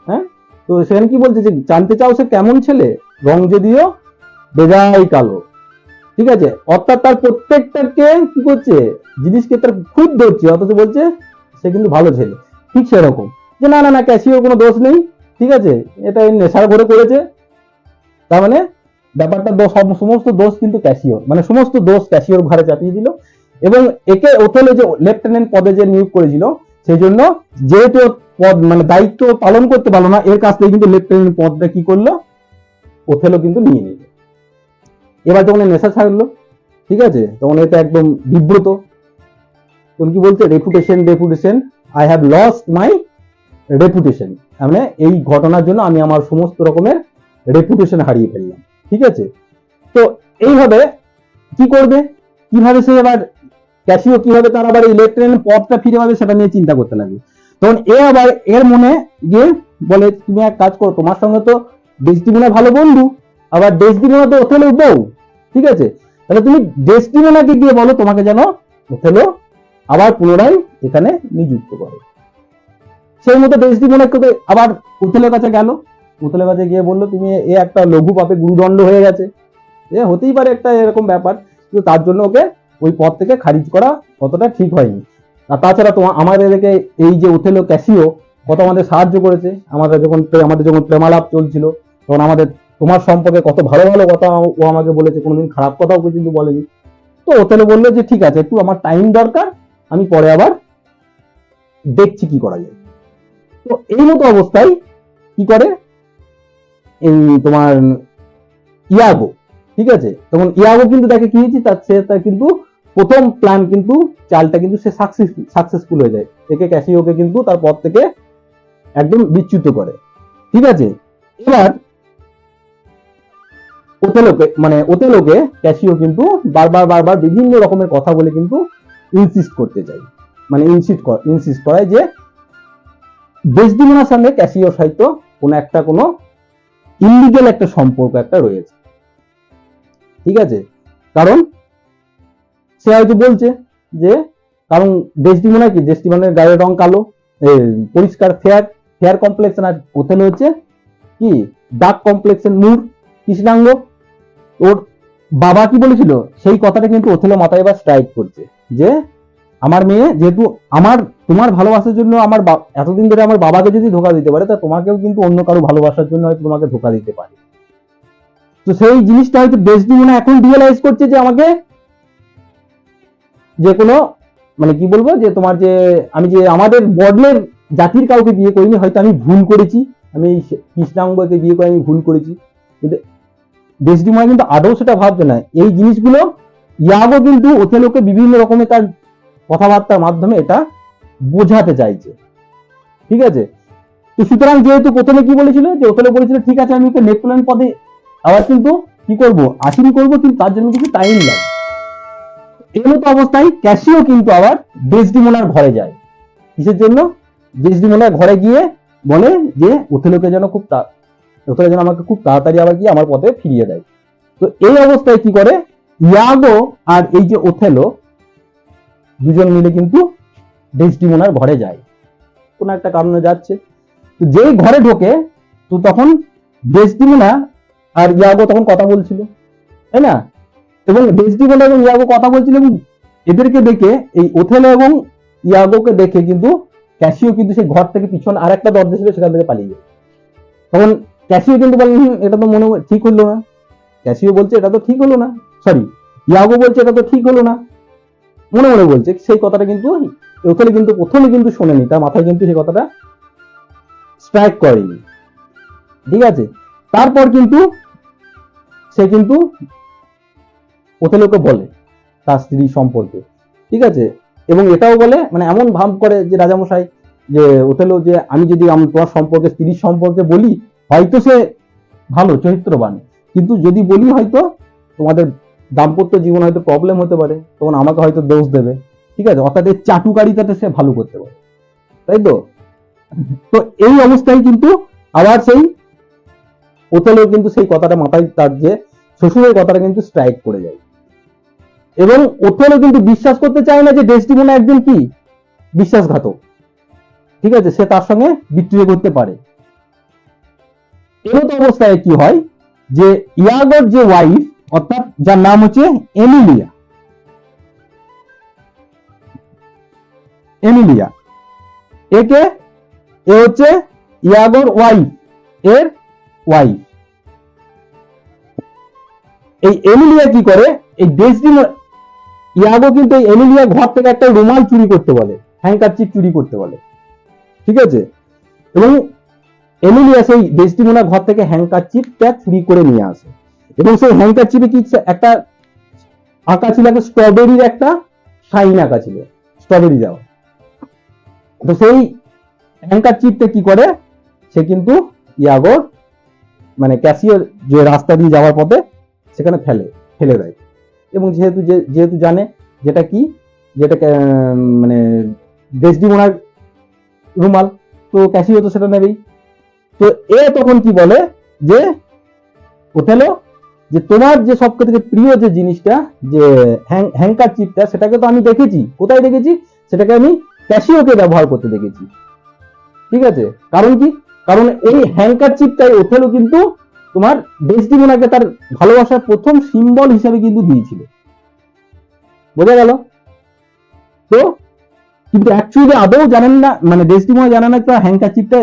হ্যাঁ? তো সেখানে কি বলছে যে জানতে চাও সে কেমন ছেলে, রং যদিও বেজায় কালো, ঠিক আছে? অর্থাৎ তার প্রত্যেকটাকে কি করছে, জিনিসকে তার খুব ধরছে, অথচ বলছে সে কিন্তু ভালো ছেলে। ঠিক সেরকম যে না না না, ক্যাসিওর কোনো দোষ নেই, ঠিক আছে? এটা নেশার ঘরে করেছে, তার মানে ব্যাপারটা সমস্ত দোষ কিন্তু ক্যাসিওর, মানে সমস্ত দোষ ক্যাসিওর ঘরে চাপিয়ে দিল। এবং একে ওথেলো যে লেফটেন্যান্ট পদে যে নিয়োগ করেছিল, সেই জন্য যেহেতু পদ মানে দায়িত্ব পালন করতে পারলো না, এর কাছ থেকে কিন্তু লেফটেন্যান্ট পদটা কি করলো, ওথেলো কিন্তু নিয়ে নিল। এবার যখন নেশা ছাড়লো, ঠিক আছে, তখন এটা একদম বিব্রত, তখন কি বলছে, reputation, I have lost my reputation, মানে এই ঘটনার জন্য আমি আমার সমস্ত রকমের রেপুটেশন হারিয়ে ফেললাম, ঠিক আছে? তো এইভাবে কি করবে, কিভাবে সে এবার ক্যাসিও কিভাবে তার আবার এই লেফটেন্যান্ট পদটা ফিরে পাবে সেটা নিয়ে চিন্তা করতে লাগবে। তখন এ আবার এর মনে গিয়ে বলে, তুমি এক কাজ করো, তোমার সঙ্গে তো ডেসডিমোনা ভালো বন্ধু, আবার ডেসডিমোনা তো ওথেলো বউ, ঠিক আছে? তাহলে তুমি ডেসডিমোনাকে গিয়ে বলো তোমাকে যেন ওথেলো আবার পুনরায় এখানে নিযুক্ত করে। সেই মতো ডেসডিমোনাকে আবার ওথেলোর কাছে গেল, ওথেলোর কাছে গিয়ে বললো তুমি এ একটা লঘু পাপে গুরুদণ্ড হয়ে গেছে, এ হতেই পারে একটা এরকম ব্যাপার, কিন্তু তার জন্য ওকে ওই পদ থেকে খারিজ করা অতটা ঠিক হয়নি। আর তাছাড়া আমাদেরকে এই যে ওথেলো ক্যাসিও কত আমাদের সাহায্য করেছে, আমাদের যখন প্রেমালাপ চলছিল, তখন তোমার সম্পর্কে কত ভালো ভালো কথা ও আমাকে বলেছে, কোনোদিন খারাপ কথাও কিন্তু বলেনি। তো ওথেলো বললো যে ঠিক আছে, একটু আমার টাইম দরকার, আমি পরে আবার দেখছি কি করা যায়। তো এই মতো অবস্থায় কি করে এই তোমার ইয়াগো, ঠিক আছে? তখন ইয়াগো কিন্তু তাকে কি হয়েছে, তার কিন্তু প্রথম প্ল্যান কিন্তু চালটা কিন্তু সে সাকসেসফুল হয়ে যায়, একে ক্যাসিওকে কিন্তু তার পদ থেকে একদম বিচ্যুত করে, ঠিক আছে? এবার ওথেলোকে ক্যাসিও কিন্তু বারবার বিভিন্ন রকমের কথা বলে কিন্তু ইনসিস্ট করতে চাই, মানে ইনসিস্ট করায় যে ডেসডিমোনার সঙ্গে ক্যাসিওর হয়তো কোনো ইলিগাল একটা সম্পর্ক একটা রয়েছে। ঠিক আছে, কারণ সে হয়তো বলছে যে কারণ ডেসডিমোনার গায়ের রং কালো, পরিষ্কার ফেয়ার কমপ্লেক্সন, আর ওথেলো হচ্ছে কি ডার্ক কমপ্লেক্সন, মুর কৃষ্ণাঙ্গ। ওর বাবা কি বলেছিল সেই কথাটা কিন্তু ওথেলো মাথায় এবার স্ট্রাইক করছে যে আমার মেয়ে যেহেতু তোমার ভালোবাসার জন্য এতদিন ধরে আমার বাবাকে যদি ধোকা দিতে পারে, তা তোমাকেও কিন্তু অন্য কারো ভালোবাসার জন্য হয়তো তোমাকে ধোকা দিতে পারে। তো সেই জিনিসটা হয়তো ডেসডিমোনা এখন রিয়েলাইজ করছে যে আমাকে যে কোনো মানে কি বলবো যে আমি যে আমাদের বদলের জাতির কাউকে বিয়ে করিনি, হয়তো আমি ভুল করেছি, আমি কৃষ্ণাঙ্গকে বিয়ে করে আমি ভুল করেছি। কিন্তু ডেসডিমোনা কিন্তু আদৌ সেটা ভাবছে না। এই জিনিসগুলো ইয়াগো কিন্তু ওথেলোকে বিভিন্ন রকমের তার কথাবার্তার মাধ্যমে এটা বোঝাতে চাইছে। ঠিক আছে, তো সুতরাং যেহেতু প্রথমে কি বলেছিল যে ওথেলো বলেছিল ঠিক আছে আমি ওকে নেপোলিয়ন পদে আবার কিন্তু কি করব আসীন করব, কিন্তু তার জন্য কিছু টাইম লাগে। এই মতো অবস্থায় ক্যাসিও কিন্তু আবার ডেসডিমোনার ঘরে যায়। কিসের জন্য? ডেসডিমোনার ঘরে গিয়ে বলে যে ওথেলোকে যেন ওথেলো যেন আমাকে খুব তাড়াতাড়ি আবার গিয়ে আমার পথে ফিরিয়ে দেয়। তো এই অবস্থায় কি করে ইয়াগো আর এই যে ওথেলো দুজন মিলে কিন্তু ডেসডিমোনার ঘরে যায়, কোন একটা কারণে যাচ্ছে। তো যেই ঘরে ঢোকে তো তখন ডেসডিমোনা আর ইয়াগো তখন কথা বলছিল, তাই না? এবং ডেসডিমোনা এবং ইয়াগো কথা বলছিল, এবং এদেরকে দেখে এই ওথেলো এবং ইয়াগোকে দেখে কিন্তু ক্যাসিও কিন্তু সেই ঘর থেকে পিছনে আর একটা দরজা ছিল সেখান থেকে পালিয়ে যায়। তখন ক্যাসিও কিন্তু বলেন এটা তো মনে ঠিক হলো না, ক্যাসিও বলছে এটা তো ঠিক হলো না, সরি ইয়াগো বলছে এটা তো ঠিক হলো না, মনে মনে বলছে। সেই কথাটা কিন্তু ওথেলো কিন্তু প্রথমে কিন্তু শোনেনি, তার মাথায় কিন্তু সেই কথাটা স্ট্রাইক করেনি। ঠিক আছে, তারপর কিন্তু সে কিন্তু ওথেলোকে বলে তার স্ত্রী সম্পর্কে। ঠিক আছে, এবং এটাও বলে মানে এমন ভাব করে যে রাজামশাই যে ওথেলো যে আমি যদি তোমার সম্পর্কে স্ত্রীর সম্পর্কে বলি হয়তো সে ভালো চরিত্রবান, কিন্তু যদি বলি হয়তো তোমাদের দাম্পত্য জীবন হয়তো প্রবলেম হতে পারে, তখন আমাকে হয়তো দোষ দেবে। ঠিক আছে, অর্থাৎ এই চাটুকারিতাতে সে ভালো করতে পারে, তাই তো? তো এই অবস্থায় কিন্তু আবার সেই ওথেলো কিন্তু সেই কথাটা মাথায় তার যে শ্বশুরের কথাটা কিন্তু স্ট্রাইক করে যায়, এবং ওথেলো কিন্তু বিশ্বাস করতে চায় না যে ডেসডিমোনা একজন কি বিশ্বাসঘাতক। ঠিক আছে, সে তার সঙ্গে বিট্রিয়ে করতে পারে। এমতো অবস্থায় কি হয় যে ইয়াগোর যে ওয়াইফ অর্থাৎ যার নাম হচ্ছে এমিলিয়া এ হচ্ছে ইয়াগোর এর ওয়াইফ। এই এমিলিয়া কি করে, এই ডেসডিমোনা ইয়াগো কিন্তু এই এমিলিয়া ঘর থেকে একটা রুমাল চুরি করতে বলে, হ্যাঙ্কারচিপ চুরি করতে বলে। ঠিক আছে, এবং এমিলিয়া সেই ডেসডিমোনা ঘর থেকে হ্যাঙ্কারচিপটা চুরি করে নিয়ে আসে, এবং সেই হ্যাঙ্কারচিপে কি একটা আঁকা ছিল, একটা স্ট্রবেরির একটা সাইন আঁকা ছিল, স্ট্রবেরি দেওয়া। তো সেই হ্যাঙ্কারচিপটা কি করে সে কিন্তু ইয়াগোর মানে ক্যাসিওর যে রাস্তা দিয়ে যাওয়ার পথে সেখানে ফেলে দেয়, এবং যেহেতু জানে যেটা মানে ডেসডিমোনার রুমাল, তো ক্যাসিও তো সেটা নেবেই। তো এ তখন কি বলে যে ওথেলো যে তোমার যে সব থেকে প্রিয় যে জিনিসটা যে হ্যাঙ্কারচিপটা, সেটাকে তো আমি দেখেছি, কোথায় দেখেছি, সেটাকে আমি ক্যাসিওকে ব্যবহার করতে দেখেছি। ঠিক আছে, কারণ কি, কারণ এই হ্যাঙ্কারচিপটাই ওথেলো কিন্তু তোমার ডেসডিমোনাকে তার ভালোবাসার প্রথম সিম্বল হিসেবে কিন্তু দিয়েছিল। বোঝা গেল? তো কিন্তু অ্যাকচুয়ালি আদৌ জানেন না, মানে ডেসডিমোনা জানে না তার হ্যাঙ্কারচিপটা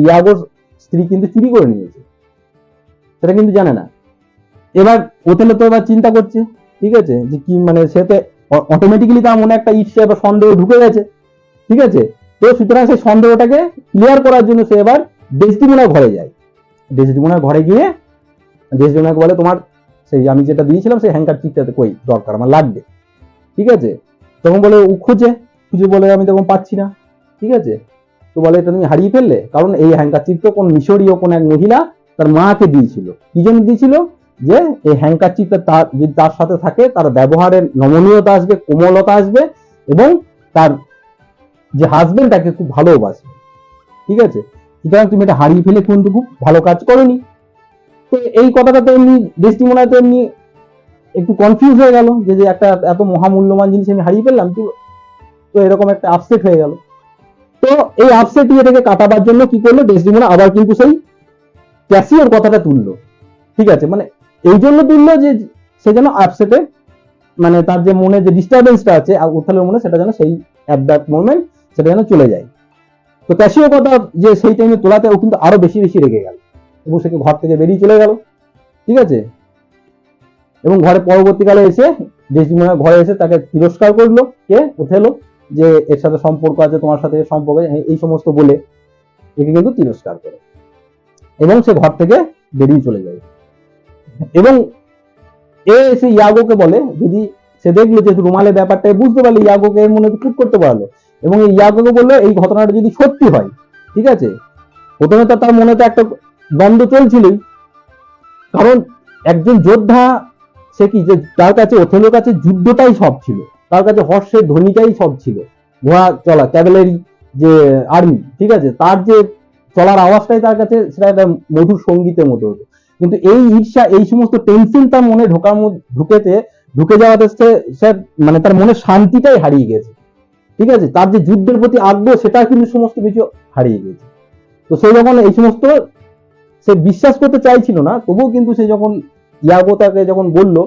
ইয়াগোর স্ত্রী কিন্তু চুরি করে নিয়েছে, সেটা কিন্তু জানে না। এবার ওথেলো তো এবার চিন্তা করছে, ঠিক আছে, যে কি মানে সে তো অটোমেটিক্যালি তার মনে একটা ঈর্ষা বা সন্দেহ ঢুকে গেছে। ঠিক আছে, তো সুতরাং সেই সন্দেহটাকে ক্লিয়ার করার জন্য সে এবার ডেসডিমোনার ঘরে যায়। ডেসডিমোনার ঘরে গিয়ে ডেসডিমোনাকে বলে তোমার সেই আমি যেটা দিয়েছিলাম সেই হ্যাঙ্কারচিপটাতে কই দরকার, আমার লাগবে। ঠিক আছে, তখন বলে ও খুঁজে বলে আমি তখন পাচ্ছি না। ঠিক আছে, তো বলে এটা তুমি হারিয়ে ফেললে, কারণ এই হ্যাঙ্কারচিপটা কোন মিশরীয় কোন এক মহিলা তার মাকে দিয়েছিল। কি জন্য দিয়েছিল? যে এই হ্যাঙ্কারচিপটা তার যদি তার সাথে থাকে, তার ব্যবহারের নমনীয়তা আসবে, কোমলতা আসবে, এবং তার যে হাজবেন্ড তাকে খুব ভালোবাসবে। ঠিক আছে, সুতরাং তুমি এটা হারিয়ে ফেলে কিন্তু খুব ভালো কাজ করনি। তো এই কথাটা তো এমনি ডেসটিমোনা তো এমনি একটু কনফিউজ হয়ে গেল, যে একটা এত মহামূল্যবান জিনিস আমি হারিয়ে ফেললাম, তো এরকম একটা আপসেট হয়ে গেল। তো এই আপসেট থেকে কাটাবার জন্য কি করলো ডেসটিমোনা, আবার কিন্তু সেই ক্যাসিওর কথাটা তুললো। ঠিক আছে, মানে এই জন্য তুললো যে সে যেন আপসেটে, মানে তার যে মনে যে ডিস্টারবেন্সটা আছে ওথালোর মনে, সেটা যেন সেই অ্যাট দ্যাট মোমেন্ট সেটা যেন চলে যায়। তো ক্যাসিও কথা যে সেই টাইমে তোলাতে ও কিন্তু আরো বেশি বেশি রেগে গেল, এবং সে ঘর থেকে বেরিয়ে চলে গেল। ঠিক আছে, এবং ঘরে পরবর্তীকালে এসে ডেসডিমোনা ঘরে এসে তাকে তিরস্কার করলো, কে ওথেলো, যে এর সাথে সম্পর্ক আছে, তোমার সাথে সম্পর্ক, এই সমস্ত বলে একে কিন্তু তিরস্কার করে, এবং সে ঘর থেকে বেরিয়ে চলে যায়। এবং এ এসে ইয়াগোকে বলে, যদি সে দেখলো যে রুমালের ব্যাপারটা বুঝতে পারলো, ইয়াগোকে এর মনে ঠিক করতে পারলো, এবং ইয়াগোকে বললো এই ঘটনাটা যদি সত্যি হয়, ঠিক আছে, প্রথমে তো তার মনে তো একটা দ্বন্দ্ব চলছিলই, কারণ একজন যোদ্ধা সে কি, যে তার কাছে ওথেলোর কাছে যুদ্ধটাই সব ছিল, তার কাছে হর্ষের ধ্বনিটাই সব ছিল, ঘোড়া চলা ক্যাভেলারি যে আর্মি, ঠিক আছে, তার যে চলার আওয়াজটাই তার কাছে সেটা একটা মধুর সঙ্গীতের মতো হতো। কিন্তু এই ঈর্ষা, এই সমস্ত টেনশন তার মনে ঢুকে যাওয়াতে সে মানে তার মনে শান্তিটাই হারিয়ে গেছে। ঠিক আছে, তার যে যুদ্ধের প্রতি আগ্রহ সেটা কিন্তু সমস্ত কিছু হারিয়ে গেছে। তো সে যখন এই সমস্ত সে বিশ্বাস করতে চাইছিল না, তবুও কিন্তু সে যখন ইয়াগো তাকে যখন বললো,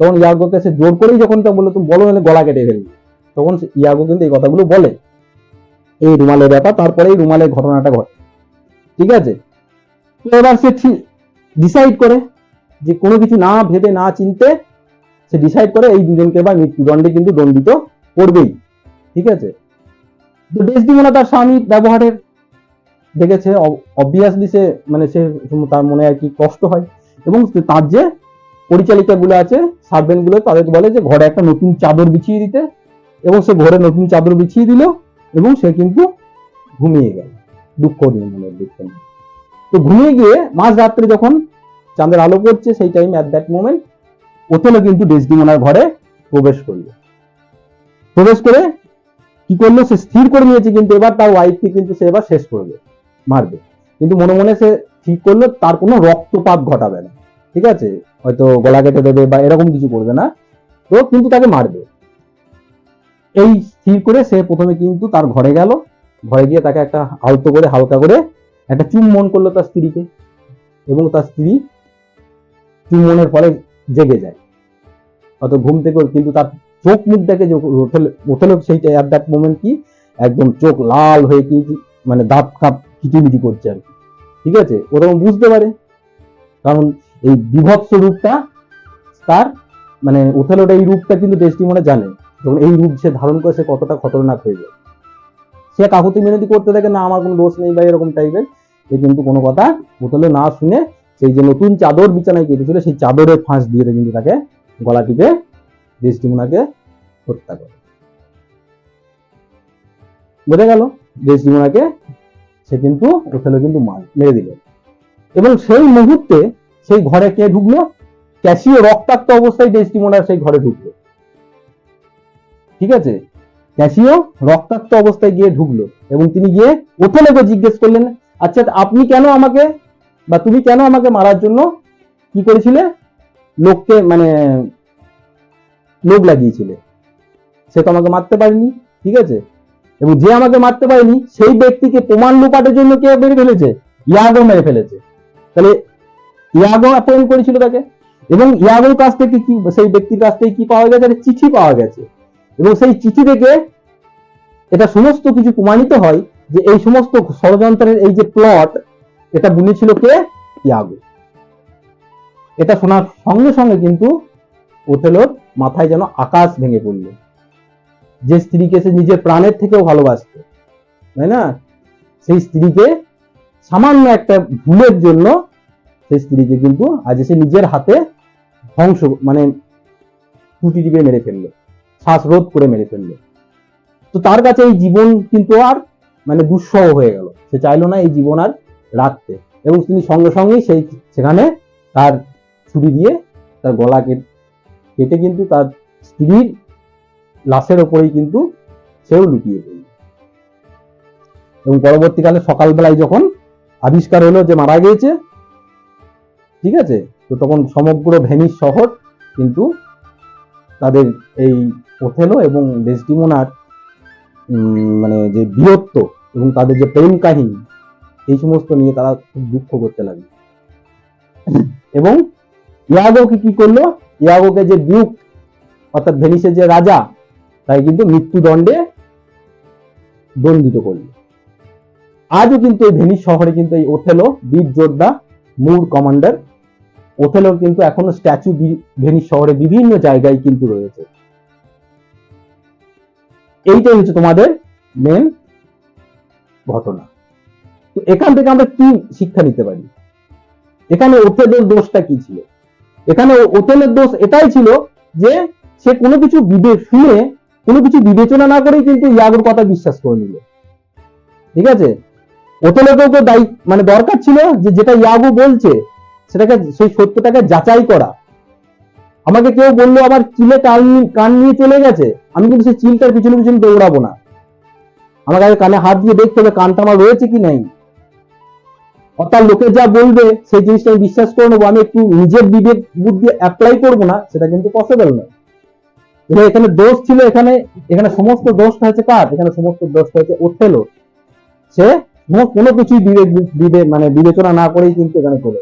তখন ইয়াগোকে সে জোর করেই যখন তা বললো তুমি বলো, নাহলে গলা কেটে ফেলবে, তখন ইয়াগো কিন্তু এই কথাগুলো বলে, এই রুমালের ব্যাপার, তারপরে এই রুমালের ঘটনাটা ঘটে। ঠিক আছে, তো এবার সে ডিসাইড করে যে কোনো কিছু না ভেবে না চিনতে সে ডিসাইড করে এই দুজনকে এবার মৃত্যুদণ্ডে কিন্তু দণ্ডিত করবেই। ঠিক আছে, তো ডেসডিমোনা তার স্বামীর ব্যবহারের দেখেছে, অবভিয়াসলি সে মানে সে তার মনে আর কি কষ্ট হয়, এবং তার যে পরিচালিকা গুলো আছে, সার্ভেন্ট গুলো, তাদেরকে বলে যে ঘরে একটা নতুন চাদর বিছিয়ে দিতে, এবং সে ঘরে নতুন চাদর বিছিয়ে দিল, এবং সে কিন্তু ঘুমিয়ে গেল দুঃখ নিয়ে, মনের দুঃখ নিয়ে। তো ঘুমিয়ে গিয়ে মাঝ রাত্রে যখন চাঁদের আলো পড়ছে, সেই time at that moment Othello কিন্তু ডেসডিমোনার ঘরে প্রবেশ করলো। প্রবেশ করে কি করলো, সে স্থির করে নিয়েছে কিন্তু এবার তার ওয়াইফকে কিন্তু সে এবার শেষ করবে, মারবে, কিন্তু মনে মনে সে ঠিক করলো তার কোনো রক্তপাত ঘটাবে না। ঠিক আছে, হয়তো গলা কেটে দেবে বা এরকম কিছু করবে না, তো কিন্তু তাকে মারবে। এই স্থির করে সে প্রথমে কিন্তু তার ঘরে গেল, ঘরে গিয়ে তাকে একটা আলতো করে হালকা করে একটা চুম্বন করলো তার স্ত্রীকে, এবং তার স্ত্রী চুম্বনের ফলে জেগে যায়, হয়তো ঘুম থেকে, কিন্তু তার চোখ মুখ দেখে যে ওথেলো সেইটা অ্যাট দ্যাট মোমেন্ট কি একদম চোখ লাল হয়ে কি মানে দাঁত কাপ কিটিমিটি করছে আর কি। ঠিক আছে, ওরকম বুঝতে পারে, কারণ এই বিভৎস রূপটা তার মানে ওথেলোর এই রূপটা কিন্তু ডেসডিমোনা জানে, যখন এই রূপ সে ধারণ করে সে কতটা খতরনাক হয়ে যায়। সে কাকুতি মিনতি করতে থাকে, না আমার কোনো দোষ নেই বা এরকম টাইপের, সে কিন্তু কোনো কথা ওথেলো না শুনে সেই যে নতুন চাদর বিছানায় কেটেছিল, সেই চাদরের ফাঁস দিয়ে কিন্তু তাকে গলা টিপে ডেসডিমোনাকে হত্যা করে। বোঝা গেল, ডেসডিমোনাকে সে কিন্তু ওথেলো কিন্তু মেরে দিল, এবং সেই মুহূর্তে সেই ঘরে কে ঢুকলো, ক্যাসিও রক্তাক্ত অবস্থায় ডেসডিমোনার সেই ঘরে ঢুকলো। ঠিক আছে, ক্যাসিও রক্তাক্ত অবস্থায় গিয়ে ঢুকলো, এবং তিনি গিয়ে ওথেলোকে জিজ্ঞেস করলেন, আচ্ছা আপনি কেন আমাকে বা তুমি কেন আমাকে মারার জন্য কি করেছিলে, লোককে মানে লোক লাগিয়েছিলে, সে তো আমাকে মারতে পারেনি। ঠিক আছে, এবং যে আমাকে মারতে পারেনি সেই ব্যক্তিকে প্রমাণ লোপাটের জন্য কে মেরে ফেলেছে, ইয়াগো মেরে ফেলেছে। তাহলে ইয়াগো অ্যাপয়েন্ট করেছিল তাকে, এবং ইয়াগোর কাছ থেকে কি, সেই ব্যক্তির কাছ থেকে কি পাওয়া গেছে, চিঠি পাওয়া গেছে, এবং সেই চিঠি থেকে এটা সমস্ত কিছু প্রমাণিত হয় যে এই সমস্ত ষড়যন্ত্রের এই যে প্লট, এটা বুনেছিল কে, ইয়াগো। এটা শোনার সঙ্গে সঙ্গে কিন্তু ওথেলোর মাথায় যেন আকাশ ভেঙে পড়ল, যে স্ত্রীকে সে নিজের প্রাণের থেকেও ভালোবাসত, তাই না, সেই স্ত্রীকে সামান্য একটা ভুলের জন্য সেই স্ত্রীকে কিন্তু আজ সে নিজের হাতে ধ্বংস মানে টুটি টিপে মেরে ফেললো, শ্বাসরোধ করে মেরে ফেললো। তো তার কাছে এই জীবন কিন্তু আর মানে দুঃসহ হয়ে গেল, সে চাইলো না এই জীবন আর রাখতে, এবং তিনি সঙ্গে সঙ্গেই সেখানে তার ছুরি দিয়ে তার গলা কেটে কিন্তু তার স্ত্রীর লাশের ওপরেই কিন্তু সেও লুকিয়ে পড়ল। এবং পরবর্তীকালে সকালবেলায় যখন আবিষ্কার হলো যে মারা গিয়েছে, ঠিক আছে, তো তখন সমগ্র ভেনিস শহর কিন্তু তাদের এই ওথেলো এবং ডেসডিমোনার মানে যে বীরত্ব এবং তাদের যে প্রেম কাহিনী, এই সমস্ত নিয়ে তারা খুব দুঃখ করতে লাগলো। এবং ইয়াগোকে কি করলো, ইয়াগোকে যে ডিউক অর্থাৎ ভেনিসের যে রাজা, তাই কিন্তু মৃত্যুদণ্ডে দণ্ডিত করলো। আজও কিন্তু এই ভেনিস শহরে কিন্তু এই ওথেলো বীর যোদ্ধা মূর কমান্ডার ওথেলোর কিন্তু এখনো স্ট্যাচু ভেনিস শহরে বিভিন্ন জায়গায় কিন্তু রয়েছে। এইটাই হচ্ছে তোমাদের মেন ঘটনা। তো এখান থেকে আমরা কি শিক্ষা নিতে পারি? এখানে ওথেলোর দোষটা কি ছিল? এখানে ওথেলোর দোষ এটাই ছিল যে সে কোনো কিছু শুনে কোনো কিছু বিবেচনা না করেই কিন্তু ইয়াগোর কথা বিশ্বাস করে নিল। ঠিক আছে, ওথেলোকেও তো মানে দরকার ছিল যে যেটা ইয়াগো বলছে সেটাকে, সেই সত্যটাকে যাচাই করা। আমাকে কেউ বললো আমার চিলে কান নিয়ে চলে গেছে, আমি কিন্তু সেই চিলটার পিছনে পিছনে দৌড়াবো না, আমাকে আগে কানে হাত দিয়ে দেখতে হবে কানটা আমার রয়েছে কি নাই। অর্থাৎ লোকে যা বলবে সেই জিনিসটা আমি বিশ্বাস করে নেবো, আমি একটু নিজের বিবেক বুদ্ধি অ্যাপ্লাই করবো না, সেটা কিন্তু পসিবল নয়। এখানে দোষ ছিল, এখানে সমস্ত দোষটা হচ্ছে কার? এখানে সমস্ত দোষটা হচ্ছে ওথেলো। সে কোনো কিছুই বিবেচনা না করেই কিন্তু এখানে করে।